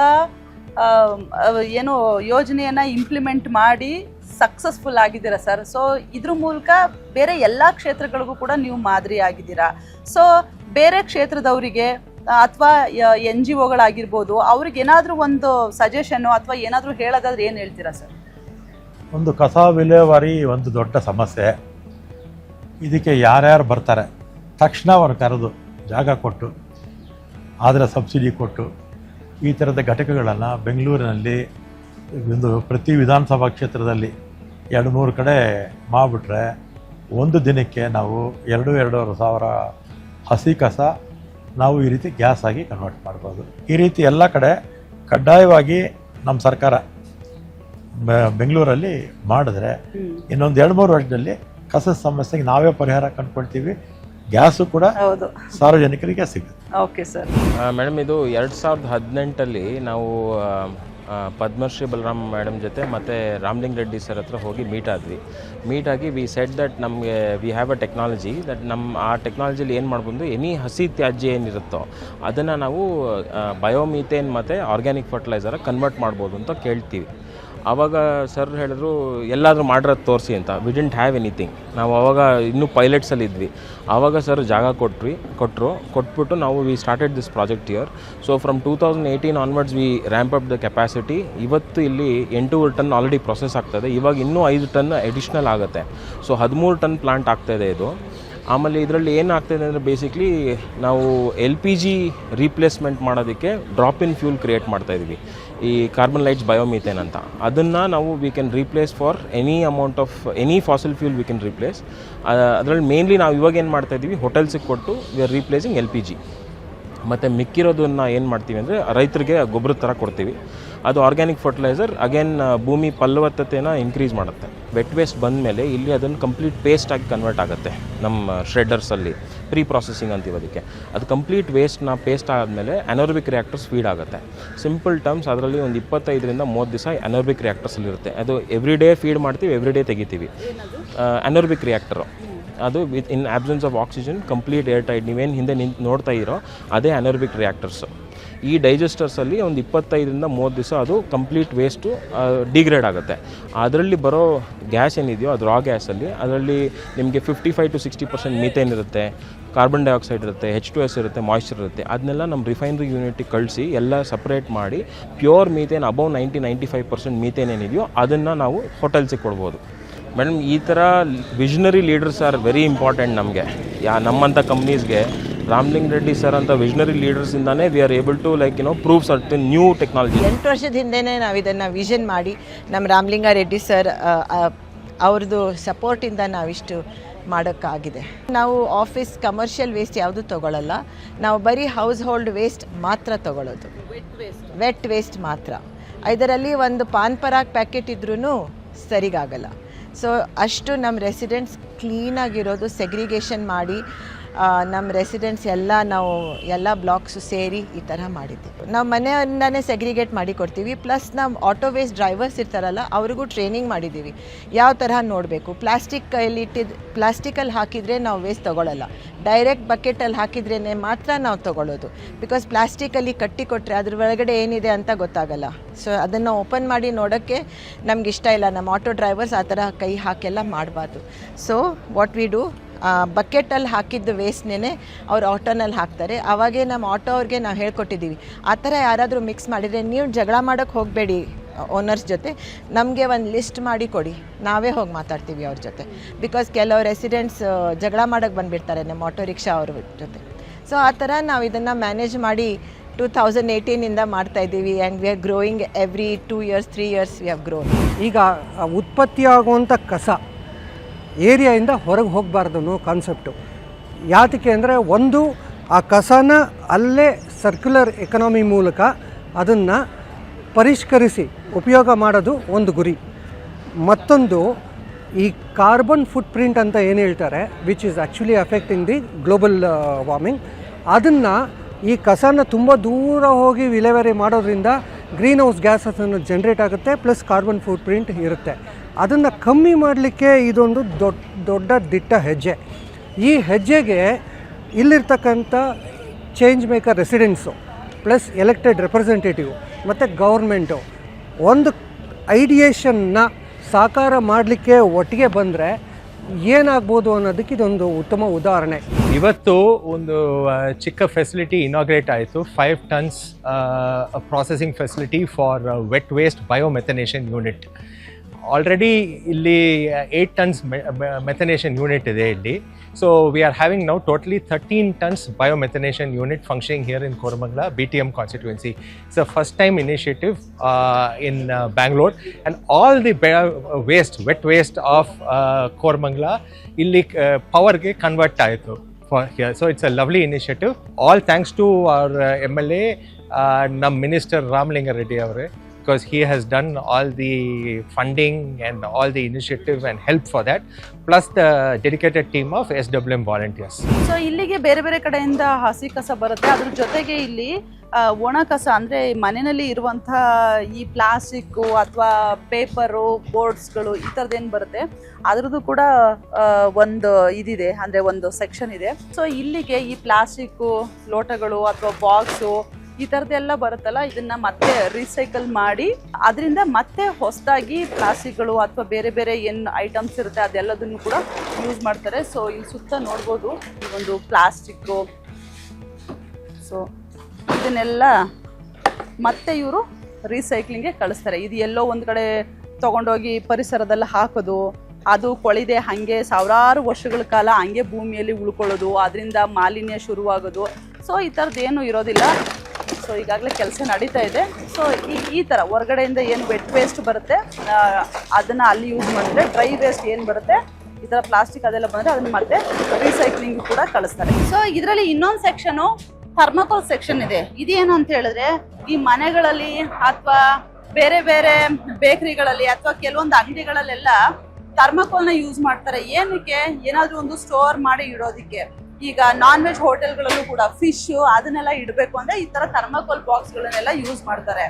ಏನು ಯೋಜನೆಯನ್ನ ಇಂಪ್ಲಿಮೆಂಟ್ ಮಾಡಿ ಸಕ್ಸಸ್ಫುಲ್ ಆಗಿದ್ದೀರಾ ಸರ್. ಸೊ ಇದ್ರ ಮೂಲಕ ಬೇರೆ ಎಲ್ಲ ಕ್ಷೇತ್ರಗಳಿಗೂ ಕೂಡ ನೀವು ಮಾದರಿ ಆಗಿದ್ದೀರಾ. ಸೊ ಬೇರೆ ಕ್ಷೇತ್ರದವರಿಗೆ ಅಥವಾ NGOಗಳಾಗಿರ್ಬೋದು, ಅವ್ರಿಗೆ ಏನಾದರೂ ಒಂದು ಸಜೆಷನ್ನು ಅಥವಾ ಏನಾದರೂ ಹೇಳೋದಾದ್ರೆ ಏನು ಹೇಳ್ತೀರಾ ಸರ್? ಒಂದು ಕಸ ವಿಲೇವಾರಿ ಒಂದು ದೊಡ್ಡ ಸಮಸ್ಯೆ. ಇದಕ್ಕೆ ಯಾರ್ಯಾರು ಬರ್ತಾರೆ ತಕ್ಷಣ ಅವ್ರು ಕರೆದು ಜಾಗ ಕೊಟ್ಟು, ಆದರೆ ಸಬ್ಸಿಡಿ ಕೊಟ್ಟು, ಈ ಥರದ ಘಟಕಗಳನ್ನು ಬೆಂಗಳೂರಿನಲ್ಲಿ ಒಂದು ಪ್ರತಿ ವಿಧಾನಸಭಾ ಕ್ಷೇತ್ರದಲ್ಲಿ 2-3 ಕಡೆ ಮಾಡಿಬಿಟ್ರೆ ಒಂದು ದಿನಕ್ಕೆ ನಾವು 2-2.5 ಸಾವಿರ ಹಸಿ ಕಸ ನಾವು ಈ ರೀತಿ ಗ್ಯಾಸ್ ಆಗಿ ಕನ್ವರ್ಟ್ ಮಾಡ್ಬೋದು. ಈ ರೀತಿ ಎಲ್ಲ ಕಡೆ ಕಡ್ಡಾಯವಾಗಿ ನಮ್ಮ ಸರ್ಕಾರ ಬೆಂಗಳೂರಲ್ಲಿ ಮಾಡಿದ್ರೆ ಇನ್ನೊಂದು 2-3 ವರ್ಷದಲ್ಲಿ ಕಸದ ಸಮಸ್ಯೆಗೆ ನಾವೇ ಪರಿಹಾರ ಕಂಡುಕೊಳ್ತೀವಿ. ಗ್ಯಾಸು ಕೂಡ ಸಾರ್ವಜನಿಕರಿಗೆ ಸಿಗುತ್ತೆ. Okay sir. ಮೇಡಮ್, ಇದು 2018ಅಲ್ಲಿ ನಾವು ಪದ್ಮಶ್ರೀ ಬಲರಾಮ್ ಮೇಡಮ್ ಜೊತೆ ಮತ್ತು ರಾಮಲಿಂಗ ರೆಡ್ಡಿ ಸರ್ ಹತ್ರ ಹೋಗಿ ಮೀಟ್ ಆಗಿ ವಿ ಸೆಡ್ ದಟ್ ನಮಗೆ we have a technology that ಆ ಟೆಕ್ನಾಲಜಿಲಿ ಏನು ಮಾಡ್ಬೋದು, ಎನಿ ಹಸಿ ತ್ಯಾಜ್ಯ ಏನಿರುತ್ತೋ ಅದನ್ನು ನಾವು ಬಯೋಮೀಥೇನ್ ಮತ್ತು ಆರ್ಗ್ಯಾನಿಕ್ ಫರ್ಟಿಲೈಸರ್ ಕನ್ವರ್ಟ್ ಮಾಡ್ಬೋದು ಅಂತ ಕೇಳ್ತೀವಿ. ಆವಾಗ ಸರ್ ಹೇಳಿದ್ರು ಎಲ್ಲಾದರೂ ಮಾಡಿರೋದು ತೋರಿಸಿ ಅಂತ. We didn't have anything. ನಾವು ಆವಾಗ ಇನ್ನೂ ಪೈಲಟ್ಸಲ್ಲಿ ಇದ್ವಿ. ಆವಾಗ ಸರ್ ಜಾಗ ಕೊಟ್ಬಿಟ್ಟು ನಾವು we started this project year. So from 2018 onwards we ramp up the capacity. ಇವತ್ತು ಇಲ್ಲಿ 8 ಟನ್ ಆಲ್ರೆಡಿ ಪ್ರೊಸೆಸ್ ಆಗ್ತಾಯಿದೆ. ಇವಾಗ ಇನ್ನೂ 5 ಟನ್ ಅಡಿಷ್ನಲ್ ಆಗುತ್ತೆ. ಸೊ 13 ಟನ್ ಪ್ಲಾಂಟ್ ಆಗ್ತಾಯಿದೆ ಇದು. ಆಮೇಲೆ ಇದರಲ್ಲಿ ಏನಾಗ್ತಾಯಿದೆ ಅಂದರೆ ಬೇಸಿಕ್ಲಿ ನಾವು LPG ರೀಪ್ಲೇಸ್ಮೆಂಟ್ ಮಾಡೋದಕ್ಕೆ ಡ್ರಾಪ್ ಇನ್ ಫ್ಯೂಲ್ ಕ್ರಿಯೇಟ್ ಮಾಡ್ತಾಯಿದ್ವಿ, ಈ ಕಾರ್ಬನ್ ಲೈಟ್ಸ್ ಬಯೋಮೀಥೇನ್ ಅಂತ. ಅದನ್ನು ನಾವು we can replace for any amount of any fossil fuel we can replace. ಅದರಲ್ಲಿ ಮೇನ್ಲಿ ನಾವು ಇವಾಗ ಏನು ಮಾಡ್ತಾಯಿದ್ದೀವಿ, ಹೋಟೆಲ್ಸಿಗೆ ಕೊಟ್ಟು ವಿ ಆರ್ ರೀಪ್ಲೇಸಿಂಗ್ LPG. ಮತ್ತು ಮಿಕ್ಕಿರೋದನ್ನು ಏನು ಮಾಡ್ತೀವಿ ಅಂದರೆ ರೈತರಿಗೆ ಗೊಬ್ಬರದ ಥರ ಕೊಡ್ತೀವಿ. ಅದು ಆರ್ಗ್ಯಾನಿಕ್ ಫರ್ಟಿಲೈಸರ್ ಅಗೇನ್ ಭೂಮಿ ಫಲವತ್ತತೆನ ಇನ್ಕ್ರೀಸ್ ಮಾಡುತ್ತೆ. ವೆಟ್ ವೇಸ್ಟ್ ಬಂದ ಮೇಲೆ ಇಲ್ಲಿ ಅದನ್ನು ಕಂಪ್ಲೀಟ್ ಪೇಸ್ಟಾಗಿ ಕನ್ವರ್ಟ್ ಆಗುತ್ತೆ ನಮ್ಮ ಶ್ರೆಡ್ಡರ್ಸಲ್ಲಿ. ಪ್ರೀ ಪ್ರೊಸೆಸಿಂಗ್ ಅಂತೀವಿ ಅದಕ್ಕೆ. ಅದು ಕಂಪ್ಲೀಟ್ ವೇಸ್ಟ್ನ ಪೇಸ್ಟ್ ಆದಮೇಲೆ ಅನರ್ಬಿಕ್ ರಿಯಾಕ್ಟರ್ಸ್ ಫೀಡ್ ಆಗುತ್ತೆ. ಸಿಂಪಲ್ ಟರ್ಮ್ಸ್, ಅದರಲ್ಲಿ ಒಂದು 25-30 ದಿವಸ ಅನರ್ಬಿಕ್ ರಿಯಾಕ್ಟರ್ಸಲ್ಲಿ ಇರುತ್ತೆ. ಅದು ಎವ್ರಿ ಡೇ ಫೀಡ್ ಮಾಡ್ತೀವಿ, ಎವ್ರಿ ಡೇ ತೆಗಿತೀವಿ. ಅನರ್ಬಿಕ್ ರಿಯಾಕ್ಟರು ಅದು with in absence of oxygen complete air tight. ನೀವೇನು ಹಿಂದೆ ನೋಡ್ತಾ ಇರೋ ಅದೇ ಅನರ್ಬಿಕ್ ರಿಯಾಕ್ಟರ್ಸು. ಈ ಡೈಜೆಸ್ಟರ್ಸಲ್ಲಿ ಒಂದು 25-30 ದಿವಸ ಅದು ಕಂಪ್ಲೀಟ್ ವೇಸ್ಟು ಡಿಗ್ರೇಡ್ ಆಗುತ್ತೆ. ಅದರಲ್ಲಿ ಬರೋ ಗ್ಯಾಸ್ ಏನಿದೆಯೋ ಅದು ರಾ ಗ್ಯಾಸಲ್ಲಿ ಅದರಲ್ಲಿ ನಿಮಗೆ 55-60% ಮೀಥೇನ್ ಇರುತ್ತೆ, ಕಾರ್ಬನ್ ಡೈಆಕ್ಸೈಡ್ ಇರುತ್ತೆ, H2S ಇರುತ್ತೆ, ಮಾಯ್ಶ್ಚರ್ ಇರುತ್ತೆ. ಅದನ್ನೆಲ್ಲ ನಮ್ಮ ರಿಫೈನರಿ ಯೂನಿಟಿಗೆ ಕಳಿಸಿ ಎಲ್ಲ ಸಪ್ರೇಟ್ ಮಾಡಿ ಪ್ಯೂರ್ ಮೀಥೇನ್ ಅಬೌವ್ 90-95% ಮೀಥೇನ್ ಏನಿದೆಯೋ ಅದನ್ನು ನಾವು ಹೋಟೆಲ್ಸಿಗೆ ಕೊಡ್ಬೋದು. ಮೇಡಮ್, ಈ ಥರ visionary leaders are very important ನಮಗೆ. ನಮ್ಮಂಥ ಕಂಪ್ನೀಸ್ಗೆ ರಾಮಲಿಂಗ ರೆಡ್ಡಿ ಸರ್ ಅಂತ ವಿಷನರಿ ಲೀಡರ್ಸಿಂದಾನೇ we are able to prove certain new technology. 8 ವರ್ಷದ ಹಿಂದೆನೇ ನಾವು ಇದನ್ನು ವಿಷನ್ ಮಾಡಿ ನಮ್ಮ ರಾಮಲಿಂಗ ರೆಡ್ಡಿ ಸರ್ ಅವ್ರದ್ದು ಸಪೋರ್ಟಿಂದ ನಾವಿಷ್ಟು ಮಾಡೋಕ್ಕಾಗಿದೆ. ನಾವು ಆಫೀಸ್ ಕಮರ್ಷಿಯಲ್ ವೇಸ್ಟ್ ಯಾವುದು ತೊಗೊಳ್ಳಲ್ಲ, ನಾವು ಬರೀ ಹೌಸ್ ಹೋಲ್ಡ್ ವೇಸ್ಟ್ ಮಾತ್ರ ತೊಗೊಳ್ಳೋದು, ವೆಟ್ ವೇಸ್ಟ್ ಮಾತ್ರ. ಇದರಲ್ಲಿ ಒಂದು ಪಾನ್ ಪರಾಗ್ ಪ್ಯಾಕೆಟ್ ಇದ್ರೂ ಸರಿಗಾಗಲ್ಲ. ಸೊ ಅಷ್ಟು ನಮ್ಮ ರೆಸಿಡೆಂಟ್ಸ್ ಕ್ಲೀನಾಗಿರೋದು, ಸೆಗ್ರಿಗೇಷನ್ ಮಾಡಿ ನಮ್ಮ ರೆಸಿಡೆಂಟ್ಸ್ ಎಲ್ಲ ಬ್ಲಾಕ್ಸು ಸೇರಿ ಈ ಥರ ಮಾಡಿದ್ದೀವಿ. ನಾವು ಮನೆಯಿಂದನೇ ಸೆಗ್ರಿಗೇಟ್ ಮಾಡಿ ಕೊಡ್ತೀವಿ. ಪ್ಲಸ್ ನಾವು ಆಟೋ ವೇಸ್ಟ್ ಡ್ರೈವರ್ಸ್ ಇರ್ತಾರಲ್ಲ ಅವ್ರಿಗೂ ಟ್ರೈನಿಂಗ್ ಮಾಡಿದ್ದೀವಿ, ಯಾವ ತರಹ ನೋಡಬೇಕು. ಪ್ಲಾಸ್ಟಿಕಲ್ಲಿ ಹಾಕಿದರೆ ನಾವು ವೇಸ್ಟ್ ತೊಗೊಳ್ಳಲ್ಲ, ಡೈರೆಕ್ಟ್ ಬಕೆಟಲ್ಲಿ ಹಾಕಿದ್ರೇ ಮಾತ್ರ ನಾವು ತೊಗೊಳ್ಳೋದು. ಬಿಕಾಸ್ ಪ್ಲಾಸ್ಟಿಕಲ್ಲಿ ಕಟ್ಟಿ ಕೊಟ್ಟರೆ ಅದ್ರ ಒಳಗಡೆ ಏನಿದೆ ಅಂತ ಗೊತ್ತಾಗಲ್ಲ. ಸೊ ಅದನ್ನು ಓಪನ್ ಮಾಡಿ ನೋಡೋಕ್ಕೆ ನಮ್ಗೆ ಇಷ್ಟ ಇಲ್ಲ. ನಮ್ಮ ಆಟೋ ಡ್ರೈವರ್ಸ್ ಆ ಥರ ಕೈ ಹಾಕೆಲ್ಲ ಮಾಡಬಾರ್ದು. ಸೊ ವಾಟ್ ವಿ ಡೂ, ಬಕೆಟಲ್ಲಿ ಹಾಕಿದ್ದು ವೇಸ್ಟ್ನೇ ಅವ್ರು ಆಟೋನಲ್ಲಿ ಹಾಕ್ತಾರೆ. ಆವಾಗೇ ನಮ್ಮ ಆಟೋ ಅವ್ರಿಗೆ ನಾವು ಹೇಳ್ಕೊಟ್ಟಿದ್ದೀವಿ, ಆ ಥರ ಯಾರಾದರೂ ಮಿಕ್ಸ್ ಮಾಡಿದರೆ ನೀವು ಜಗಳ ಮಾಡೋಕ್ಕೆ ಹೋಗಬೇಡಿ ಓನರ್ಸ್ ಜೊತೆ, ನಮಗೆ ಒಂದು ಲಿಸ್ಟ್ ಮಾಡಿ ಕೊಡಿ, ನಾವೇ ಹೋಗಿ ಮಾತಾಡ್ತೀವಿ ಅವ್ರ ಜೊತೆ. ಬಿಕಾಸ್ ಕೆಲವು ರೆಸಿಡೆಂಟ್ಸ್ ಜಗಳ ಮಾಡೋಕ್ಕೆ ಬಂದುಬಿಡ್ತಾರೆ ನಮ್ಮ ಆಟೋ ರಿಕ್ಷಾ ಅವ್ರ ಜೊತೆ. ಸೊ ಆ ಥರ ನಾವು ಇದನ್ನು ಮ್ಯಾನೇಜ್ ಮಾಡಿ 2018ಇಂದ ಮಾಡ್ತಾಯಿದ್ದೀವಿ. And we are growing every 2 years 3 years we have grown. ಈಗ ಉತ್ಪತ್ತಿಯಾಗುವಂಥ ಕಸ ಏರಿಯಾಯಿಂದ ಹೊರಗೆ ಹೋಗಬಾರ್ದು ಅನ್ನೋ ಕಾನ್ಸೆಪ್ಟು. ಯಾತಕ್ಕೆ ಅಂದರೆ, ಒಂದು ಆ ಕಸನ ಅಲ್ಲೇ ಸರ್ಕ್ಯುಲರ್ ಎಕನಾಮಿ ಮೂಲಕ ಅದನ್ನು ಪರಿಷ್ಕರಿಸಿ ಉಪಯೋಗ ಮಾಡೋದು ಒಂದು ಗುರಿ. ಮತ್ತೊಂದು, ಈ ಕಾರ್ಬನ್ ಫುಟ್ ಪ್ರಿಂಟ್ ಅಂತ ಏನು ಹೇಳ್ತಾರೆ, which is actually affecting the global warming, ಅದನ್ನು ಈ ಕಸನ ತುಂಬ ದೂರ ಹೋಗಿ ವಿಲೇವಾರಿ ಮಾಡೋದ್ರಿಂದ ಗ್ರೀನ್ ಹೌಸ್ ಗ್ಯಾಸನ್ನು ಜನ್ರೇಟ್ ಆಗುತ್ತೆ, ಪ್ಲಸ್ ಕಾರ್ಬನ್ ಫುಟ್ ಪ್ರಿಂಟ್ ಇರುತ್ತೆ. ಅದನ್ನು ಕಮ್ಮಿ ಮಾಡಲಿಕ್ಕೆ ಇದೊಂದು ದೊಡ್ಡ ದಿಟ್ಟ ಹೆಜ್ಜೆ. ಈ ಹೆಜ್ಜೆಗೆ ಇಲ್ಲಿರ್ತಕ್ಕಂಥ change maker residents plus elected representative ಮತ್ತು ಗೌರ್ಮೆಂಟು ಒಂದು ಐಡಿಯೇಷನ್ನ ಸಾಕಾರ ಮಾಡಲಿಕ್ಕೆ ಒಟ್ಟಿಗೆ ಬಂದರೆ ಏನಾಗ್ಬೋದು ಅನ್ನೋದಕ್ಕೆ ಇದೊಂದು ಉತ್ತಮ ಉದಾಹರಣೆ. ಇವತ್ತು ಒಂದು ಚಿಕ್ಕ ಫೆಸಿಲಿಟಿ ಇನಾಗ್ರೇಟ್ ಆಯಿತು, 5 tons processing facility for wet waste biomethanation unit. Already ಇಲ್ಲಿ 8 tons ಮೆಥನೇಷನ್ ಯೂನಿಟ್ ಇದೆ ಇಲ್ಲಿ. So we are having now totally 13 tons biomethanation unit functioning here in Koramangala BTM constituency. It's a first time initiative in Bangalore, and all the waste wet waste of Koramangala ಇಲ್ಲಿ ಪವರ್ಗೆ convert ಆಯಿತು for here. So it's a lovely initiative. All thanks to our MLA, ನಮ್ಮ minister Ramalinga Reddy ಅವರೇ, because he has done all the funding and all the initiative and help for that, plus the dedicated team of SWM volunteers. So ಇಲ್ಲಿಗೆ ಬೇರೆ ಬೇರೆ ಕಡೆಯಿಂದ ಹಸಿ ಕಸ ಬರುತ್ತೆ, ಅದ್ರ ಜೊತೆಗೆ ಇಲ್ಲಿ ಒಣ ಕಸ ಅಂದರೆ ಮನೆಯಲ್ಲಿ ಇರುವಂತಹ ಈ ಪ್ಲಾಸ್ಟಿಕ್ಕು ಅಥವಾ ಪೇಪರು, ಬೋರ್ಡ್ಸ್ಗಳು ಈ ಥರದ್ದೇನು ಬರುತ್ತೆ ಅದ್ರದ್ದು ಕೂಡ ಒಂದು ಇದಿದೆ, ಅಂದರೆ ಒಂದು ಸೆಕ್ಷನ್ ಇದೆ. ಸೊ ಇಲ್ಲಿಗೆ ಈ ಪ್ಲಾಸ್ಟಿಕ್ಕು, ಲೋಟಗಳು ಅಥವಾ ಬಾಕ್ಸು ಈ ಥರದ್ದೆಲ್ಲ ಬರುತ್ತಲ್ಲ, ಇದನ್ನ ಮತ್ತೆ ರೀಸೈಕಲ್ ಮಾಡಿ ಅದರಿಂದ ಮತ್ತೆ ಹೊಸದಾಗಿ ಪ್ಲಾಸ್ಟಿಕ್ಗಳು ಅಥವಾ ಬೇರೆ ಬೇರೆ ಏನು ಐಟಮ್ಸ್ ಇರುತ್ತೆ ಅದೆಲ್ಲದನ್ನು ಕೂಡ ಯೂಸ್ ಮಾಡ್ತಾರೆ. ಸೊ ಇಲ್ಲಿ ಸುತ್ತ ನೋಡ್ಬೋದು ಈ ಒಂದು ಪ್ಲಾಸ್ಟಿಕ್ಕು. ಸೊ ಇದನ್ನೆಲ್ಲ ಮತ್ತೆ ಇವರು ರೀಸೈಕ್ಲಿಂಗ್ಗೆ ಕಳಿಸ್ತಾರೆ. ಇದು ಎಲ್ಲೋ ಒಂದು ಕಡೆ ತೊಗೊಂಡೋಗಿ ಪರಿಸರದಲ್ಲಿ ಹಾಕೋದು, ಅದು ಕೊಳಿದೆ ಹಾಗೆ ಸಾವಿರಾರು ವರ್ಷಗಳ ಕಾಲ ಹಂಗೆ ಭೂಮಿಯಲ್ಲಿ ಉಳ್ಕೊಳ್ಳೋದು, ಅದರಿಂದ ಮಾಲಿನ್ಯ ಶುರುವಾಗೋದು. ಸೊ ಈ ಥರದ್ದೇನು ಇರೋದಿಲ್ಲ. ಸೊ ಈಗಾಗಲೇ ಕೆಲಸ ನಡೀತಾ ಇದೆ. ಸೊ ಈ ಥರ ಹೊರಗಡೆಯಿಂದ ಏನು ವೆಟ್ ವೇಸ್ಟ್ ಬರುತ್ತೆ ಅದನ್ನು ಅಲ್ಲಿ ಯೂಸ್ ಮಾಡಿದ್ರೆ, ಡ್ರೈ ವೇಸ್ಟ್ ಏನು ಬರುತ್ತೆ ಈ ಥರ ಪ್ಲಾಸ್ಟಿಕ್ ಅದೆಲ್ಲ ಬಂದರೆ ಅದನ್ನು ಮತ್ತೆ ರೀಸೈಕ್ಲಿಂಗ್ ಕೂಡ ಕಳಿಸ್ತಾರೆ. ಸೊ ಇದರಲ್ಲಿ ಇನ್ನೊಂದು ಸೆಕ್ಷನು ಥರ್ಮಾಕೋಲ್ ಸೆಕ್ಷನ್ ಇದೆ. ಇದೇನು ಅಂತ ಹೇಳಿದ್ರೆ, ಈ ಮನೆಗಳಲ್ಲಿ ಅಥವಾ ಬೇರೆ ಬೇರೆ ಬೇಕರಿಗಳಲ್ಲಿ ಅಥವಾ ಕೆಲವೊಂದು ಅಂಗಡಿಗಳಲ್ಲೆಲ್ಲ ಥರ್ಮಾಕೋಲ್ನ ಯೂಸ್ ಮಾಡ್ತಾರೆ. ಏನಕ್ಕೆ? ಏನಾದರೂ ಒಂದು ಸ್ಟೋರ್ ಮಾಡಿ ಇಡೋದಕ್ಕೆ. ಈಗ ನಾನ್ ವೆಜ್ ಹೋಟೆಲ್ಗಳಲ್ಲೂ ಕೂಡ ಫಿಶ್ ಅದನ್ನೆಲ್ಲ ಇಡಬೇಕು ಅಂದರೆ ಈ ಥರ ಥರ್ಮಾಕೋಲ್ ಬಾಕ್ಸ್ಗಳನ್ನೆಲ್ಲ ಯೂಸ್ ಮಾಡ್ತಾರೆ.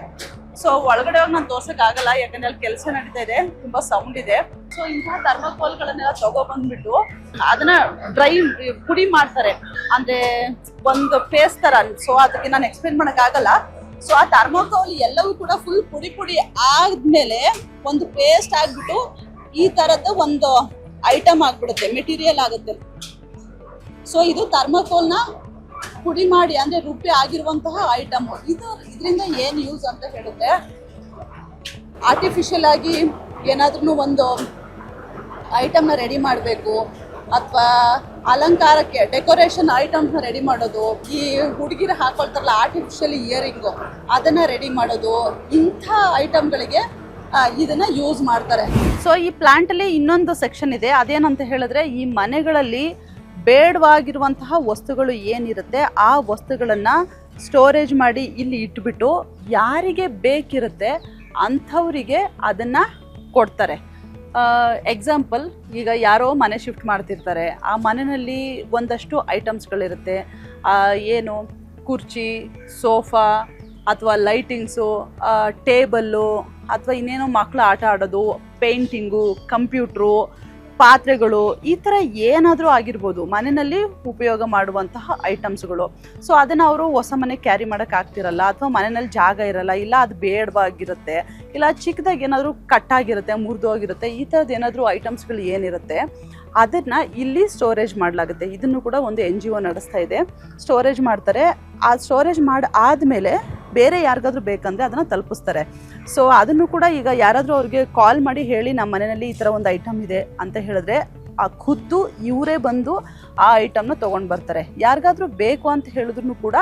ಸೊ ಒಳಗಡೆ ಹೋಗಿ ನಾನು ತೋರ್ಸೋಕ್ಕಾಗಲ್ಲ, ಯಾಕಂದರೆ ಅಲ್ಲಿ ಕೆಲಸ ನಡೀತಾ ಇದೆ, ತುಂಬ ಸೌಂಡ್ ಇದೆ. ಸೊ ಇಂತಹ ಥರ್ಮಾಕೋಲ್ಗಳನ್ನೆಲ್ಲ ತಗೊಬಂದ್ಬಿಟ್ಟು ಅದನ್ನ ಪುಡಿ ಮಾಡ್ತಾರೆ, ಅಂದರೆ ಒಂದು ಪೇಸ್ಟ್ ಥರ. ಸೊ ಅದಕ್ಕೆ ನಾನು ಎಕ್ಸ್ಪ್ಲೇನ್ ಮಾಡೋಕ್ಕಾಗಲ್ಲ. ಸೊ ಆ ಥರ್ಮಾಕೋಲ್ ಎಲ್ಲವೂ ಕೂಡ ಫುಲ್ ಪುಡಿ ಆದ್ಮೇಲೆ ಒಂದು ಪೇಸ್ಟ್ ಆಗಿಬಿಟ್ಟು ಈ ಥರದ್ದು ಒಂದು ಐಟಮ್ ಆಗಿಬಿಡುತ್ತೆ, ಮೆಟೀರಿಯಲ್ ಆಗುತ್ತೆ. ಸೊ ಇದು ಥರ್ಮಾಕೋಲ್ನ ಪುಡಿ ಮಾಡಿ ಅಂದರೆ ರುಬ್ಬಿ ಆಗಿರುವಂತಹ ಐಟಮ್. ಇದರಿಂದ ಏನು ಯೂಸ್ ಅಂತ ಹೇಳಿದ್ರೆ, ಆರ್ಟಿಫಿಷಿಯಲ್ ಆಗಿ ಏನಾದ್ರೂ ಒಂದು ಐಟಮ್ನ ರೆಡಿ ಮಾಡಬೇಕು ಅಥವಾ ಅಲಂಕಾರಕ್ಕೆ ಡೆಕೋರೇಷನ್ ಐಟಮ್ಸ್ನ ರೆಡಿ ಮಾಡೋದು, ಈ ಹುಡುಗಿರು ಹಾಕೊಳ್ತಾರಲ್ಲ ಆರ್ಟಿಫಿಷಿಯಲ್ ಇಯರಿಂಗು ಅದನ್ನು ರೆಡಿ ಮಾಡೋದು, ಇಂಥ ಐಟಮ್ಗಳಿಗೆ ಇದನ್ನ ಯೂಸ್ ಮಾಡ್ತಾರೆ. ಸೊ ಈ ಪ್ಲಾಂಟ್ ಅಲ್ಲಿ ಇನ್ನೊಂದು ಸೆಕ್ಷನ್ ಇದೆ, ಅದೇನಂತ ಹೇಳಿದ್ರೆ ಈ ಮನೆಗಳಲ್ಲಿ ಬೇಡವಾಗಿರುವಂತಹ ವಸ್ತುಗಳು ಏನಿರುತ್ತೆ ಆ ವಸ್ತುಗಳನ್ನ ಸ್ಟೋರೇಜ್ ಮಾಡಿ ಇಲ್ಲಿ ಇಟ್ಬಿಟ್ಟು ಯಾರಿಗೆ ಬೇಕಿರುತ್ತೆ ಅಂಥವರಿಗೆ ಅದನ್ನ ಕೊಡ್ತಾರೆ. ಎಕ್ಸಾಂಪಲ್, ಈಗ ಯಾರೋ ಮನೆ ಶಿಫ್ಟ್ ಮಾಡ್ತಿರ್ತಾರೆ, ಆ ಮನೆಯಲ್ಲಿ ಒಂದಷ್ಟು ಐಟಮ್ಸ್ಗಳಿರುತ್ತೆ, ಏನು ಕುರ್ಚಿ, ಸೋಫಾ ಅಥವಾ ಲೈಟಿಂಗ್ಸು, ಟೇಬಲ್ಲು ಅಥವಾ ಇನ್ನೇನೋ ಮಕ್ಕಳು ಆಟ ಆಡೋದು, ಪೇಂಟಿಂಗು, ಕಂಪ್ಯೂಟ್ರು, ಪಾತ್ರೆಗಳು, ಈ ಥರ ಏನಾದರೂ ಆಗಿರ್ಬೋದು ಮನೆಯಲ್ಲಿ ಉಪಯೋಗ ಮಾಡುವಂತಹ ಐಟಮ್ಸ್ಗಳು. ಸೊ ಅದನ್ನು ಅವರು ಹೊಸ ಮನೆ ಕ್ಯಾರಿ ಮಾಡೋಕ್ಕಾಗ್ತಿರಲ್ಲ, ಅಥವಾ ಮನೆಯಲ್ಲಿ ಜಾಗ ಇರಲ್ಲ, ಇಲ್ಲ ಅದು ಬೇಡವಾಗಿರುತ್ತೆ, ಇಲ್ಲ ಚಿಕ್ಕದಾಗಿ ಏನಾದರೂ ಕಟ್ಟಾಗಿರುತ್ತೆ, ಮುರಿದೋಗಿರುತ್ತೆ, ಈ ಥರದ್ದು ಏನಾದರೂ ಐಟಮ್ಸ್ಗಳು ಏನಿರುತ್ತೆ ಅದನ್ನು ಇಲ್ಲಿ ಸ್ಟೋರೇಜ್ ಮಾಡಲಾಗುತ್ತೆ. ಇದನ್ನು ಕೂಡ ಒಂದು NGO ನಡೆಸ್ತಾ ಇದೆ, ಸ್ಟೋರೇಜ್ ಮಾಡ್ತಾರೆ. ಆ ಸ್ಟೋರೇಜ್ ಆದಮೇಲೆ ಬೇರೆ ಯಾರಿಗಾದ್ರೂ ಬೇಕಂದರೆ ಅದನ್ನು ತಲುಪಿಸ್ತಾರೆ. ಸೊ ಅದನ್ನು ಕೂಡ ಈಗ ಯಾರಾದರೂ ಅವ್ರಿಗೆ ಕಾಲ್ ಮಾಡಿ ಹೇಳಿ ನಮ್ಮ ಮನೆಯಲ್ಲಿ ಈ ಥರ ಒಂದು ಐಟಮ್ ಇದೆ ಅಂತ ಹೇಳಿದ್ರೆ ಆ ಖುದ್ದು ಇವರೇ ಬಂದು ಆ ಐಟಮ್ನ ತೊಗೊಂಡು ಬರ್ತಾರೆ. ಯಾರಿಗಾದ್ರೂ ಬೇಕು ಅಂತ ಹೇಳಿದ್ರು ಕೂಡ